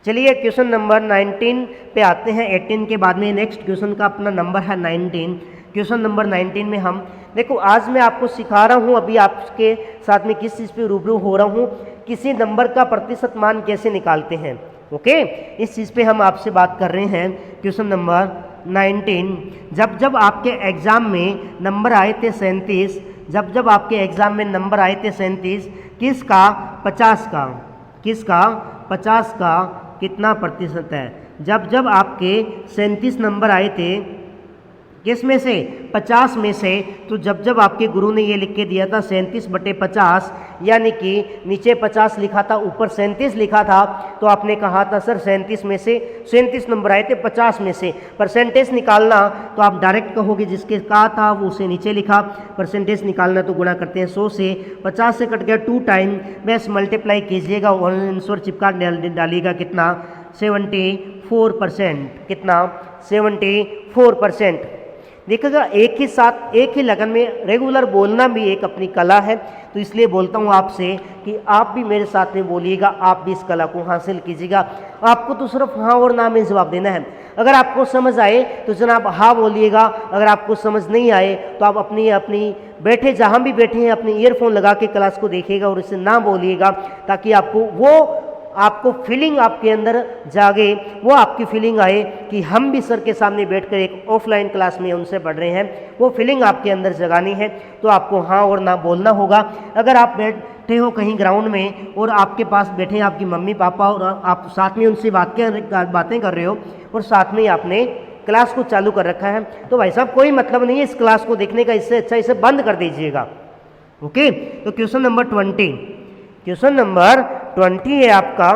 चलिए क्वेश्चन नंबर 19 पे आते हैं। 18 के बाद में नेक्स्ट क्वेश्चन का अपना नंबर है 19। क्वेश्चन नंबर 19 में हम देखो, आज मैं आपको सिखा रहा हूँ, अभी आपके साथ में किस चीज़ पे रूबरू हो रहा हूँ, किसी नंबर का प्रतिशत मान कैसे निकालते हैं। ओके, इस चीज़ पे हम आपसे बात कर रहे हैं। क्वेश्चन नंबर 19, जब आपके एग्ज़ाम में नंबर आए थे 37, जब आपके एग्ज़ाम में नंबर आए थे 37, किसका 50 का, किसका 50 का कितना प्रतिशत है। जब आपके 37 नंबर आए थे किस में से 50 में से, तो जब आपके गुरु ने ये लिख के दिया था 37/50, यानी कि नीचे 50 लिखा था ऊपर 37 लिखा था, तो आपने कहा था सर 37 में से 37 नंबर आए थे 50 में से परसेंटेज निकालना, तो आप डायरेक्ट कहोगे जिसके कहा था वो उसे नीचे लिखा। परसेंटेज निकालना तो गुणा करते हैं 100 से, 50 से कट गया 2 टाइम, बस मल्टीप्लाई कीजिएगा, आंसर चिपका डालिएगा कितना 74%, कितना 74%। देखिएगा एक ही साथ एक ही लगन में रेगुलर बोलना भी एक अपनी कला है, तो इसलिए बोलता हूँ आपसे कि आप भी मेरे साथ में बोलिएगा, आप भी इस कला को हासिल कीजिएगा। आपको तो सिर्फ हाँ और ना में जवाब देना है। अगर आपको समझ आए तो जनाब हाँ बोलिएगा, अगर आपको समझ नहीं आए तो आप अपनी बैठे जहाँ भी बैठे हैं अपनी ईयरफोन लगा के क्लास को देखिएगा और इसे ना बोलिएगा, ताकि आपको फीलिंग आपके अंदर जागे, वो आपकी फीलिंग आए कि हम भी सर के सामने बैठकर एक ऑफलाइन क्लास में उनसे पढ़ रहे हैं। वो फीलिंग आपके अंदर जगानी है, तो आपको हाँ और ना बोलना होगा। अगर आप बैठे हो कहीं ग्राउंड में और आपके पास बैठे हैं आपकी मम्मी पापा और आप साथ में उनसे बातें कर रहे हो और साथ में आपने क्लास को चालू कर रखा है, तो भाई साहब कोई मतलब नहीं है इस क्लास को देखने का, इससे अच्छा इसे बंद कर दीजिएगा। ओके, तो क्वेश्चन नंबर 20, क्वेश्चन नंबर 20 है आपका,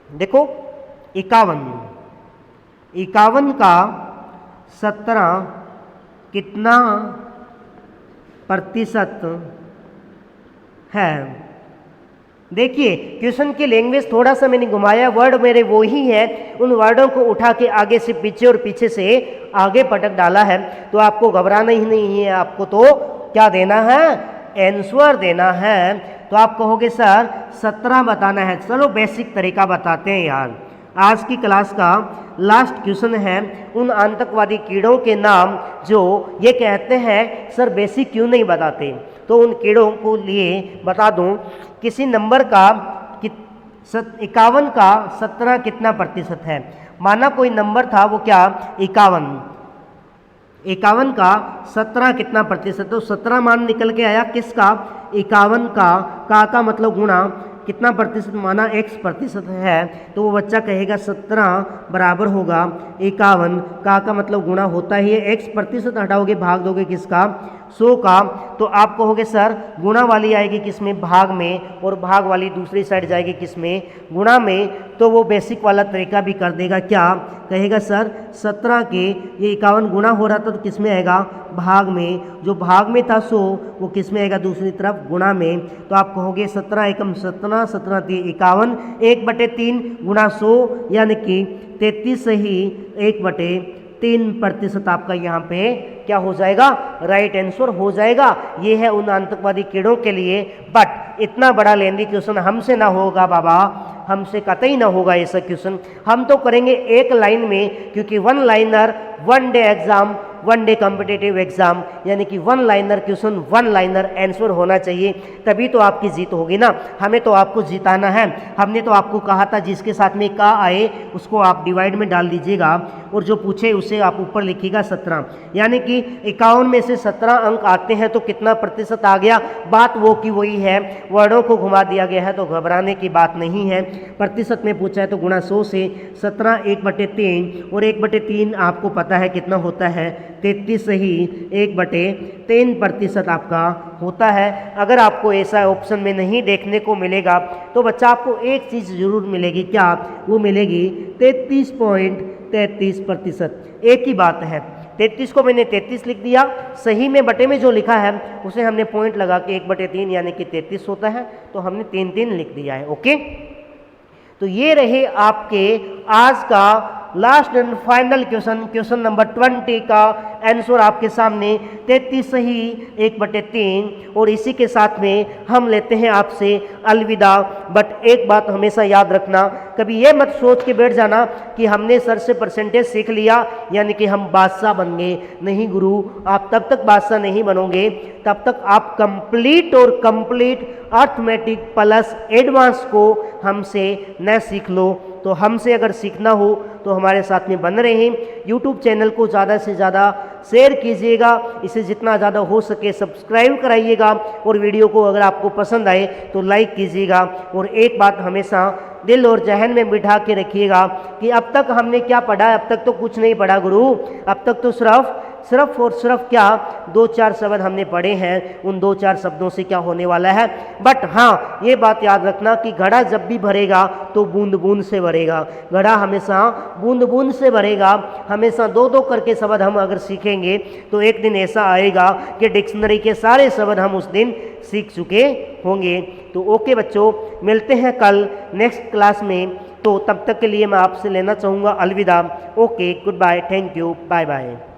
देखो 51 का 17 कितना प्रतिशत है। देखिए क्वेश्चन की लैंग्वेज थोड़ा सा मैंने घुमाया, वर्ड मेरे वो ही है, उन वर्डों को उठा के आगे से पीछे और पीछे से आगे पटक डाला है। तो आपको घबराना ही नहीं है, आपको तो क्या देना है, आंसर देना है। तो आप कहोगे सर 17 बताना है। चलो बेसिक तरीका बताते हैं यार। आज की क्लास का लास्ट क्वेश्चन है, उन आतंकवादी कीड़ों के नाम जो ये कहते हैं सर बेसिक क्यों नहीं बताते, तो उन कीड़ों को लिए बता दूं, किसी नंबर का 51 का 17 कितना प्रतिशत है। माना कोई नंबर था वो क्या 51 का 17 कितना प्रतिशत, तो 17 मान निकल के आया किसका 51 का मतलब गुणा कितना प्रतिशत, माना x प्रतिशत है, तो वो बच्चा कहेगा 17 बराबर होगा 51 का मतलब गुणा होता ही है, x प्रतिशत हटाओगे भाग दोगे किसका 100 का, तो आप कहोगे सर गुणा वाली आएगी किसमें भाग में, और भाग वाली दूसरी साइड जाएगी किसमें गुणा में। तो वो बेसिक वाला तरीका भी कर देगा, क्या कहेगा सर 17 के ये 51 गुणा हो रहा था तो किस में आएगा भाग में, जो भाग में था 100 वो किस में आएगा दूसरी तरफ गुणा में। तो आप कहोगे 17 एकम 17, 17 3 51, 1/3 गुणा 100 यानी कि 33 से ही 1/3 प्रतिशत आपका यहाँ पे क्या हो जाएगा, राइट आंसर हो जाएगा। ये है उन आतंकवादी कीड़ों के लिए। बट इतना बड़ा लेंदी क्वेश्चन हमसे ना होगा बाबा, हमसे कतई ना होगा ऐसा क्वेश्चन। हम तो करेंगे एक लाइन में, क्योंकि one liner one day exam one day competitive exam, यानी कि one liner question, one liner answer होना चाहिए, तभी तो आपकी जीत होगी ना। हमें तो आपको जिताना है। हमने तो आपको कहा था जिसके साथ में का आए उसको आप डिवाइड में डाल दीजिएगा और जो पूछे उसे आप ऊपर लिखिएगा 17, यानी कि 51 में से 17 अंक आते हैं तो कितना प्रतिशत आ गया। बात वो की वही है, वर्णों को घुमा दिया गया है तो घबराने की बात नहीं है। प्रतिशत में पूछा है तो गुणा 100 से 17 1/3 और 1/3 आपको पता है कितना होता है 33 ही 1/3% आपका होता है। अगर आपको ऐसा ऑप्शन में नहीं देखने को मिलेगा तो बच्चा आपको एक चीज़ जरूर मिलेगी, क्या वो मिलेगी 33.33%। एक ही बात है, 33 को मैंने 33 लिख दिया, सही में बटे में जो लिखा है उसे हमने पॉइंट लगा के 1/3 यानी कि 33 होता है तो हमने 3 लिख दिया है। ओके, तो ये रहे आपके आज का last and final question number 20 का आंसर आपके सामने 33 सही 1/3। और इसी के साथ में हम लेते हैं आपसे अलविदा। बट एक बात हमेशा याद रखना, कभी ये मत सोच के बैठ जाना कि हमने सर से परसेंटेज सीख लिया यानी कि हम बादशाह बन गए। नहीं गुरु, आप तब तक बादशाह नहीं बनोगे तब तक आप कंप्लीट अर्थमेटिक प्लस एडवांस को हमसे न सीख लो। तो हमसे अगर सीखना हो तो हमारे साथ में बन रहे हैं। यूट्यूब चैनल को ज़्यादा से ज़्यादा शेयर कीजिएगा, इसे जितना ज़्यादा हो सके सब्सक्राइब कराइएगा और वीडियो को अगर आपको पसंद आए तो लाइक कीजिएगा। और एक बात हमेशा दिल और जहन में बिठा के रखिएगा कि अब तक हमने क्या पढ़ा, अब तक तो कुछ नहीं पढ़ा गुरु, अब तक तो सिर्फ और सिर्फ क्या 2-4 शब्द हमने पढ़े हैं, उन 2-4 शब्दों से क्या होने वाला है। बट हाँ, ये बात याद रखना कि घड़ा जब भी भरेगा तो बूंद बूंद से भरेगा, घड़ा हमेशा बूंद बूंद से भरेगा। हमेशा 2-2 करके शब्द हम अगर सीखेंगे तो एक दिन ऐसा आएगा कि डिक्शनरी के सारे शब्द हम उस दिन सीख चुके होंगे। तो ओके बच्चों, मिलते हैं कल नेक्स्ट क्लास में। तो तब तक के लिए मैं आपसे लेना चाहूँगा अलविदा। Okay, good bye, thank you, bye bye.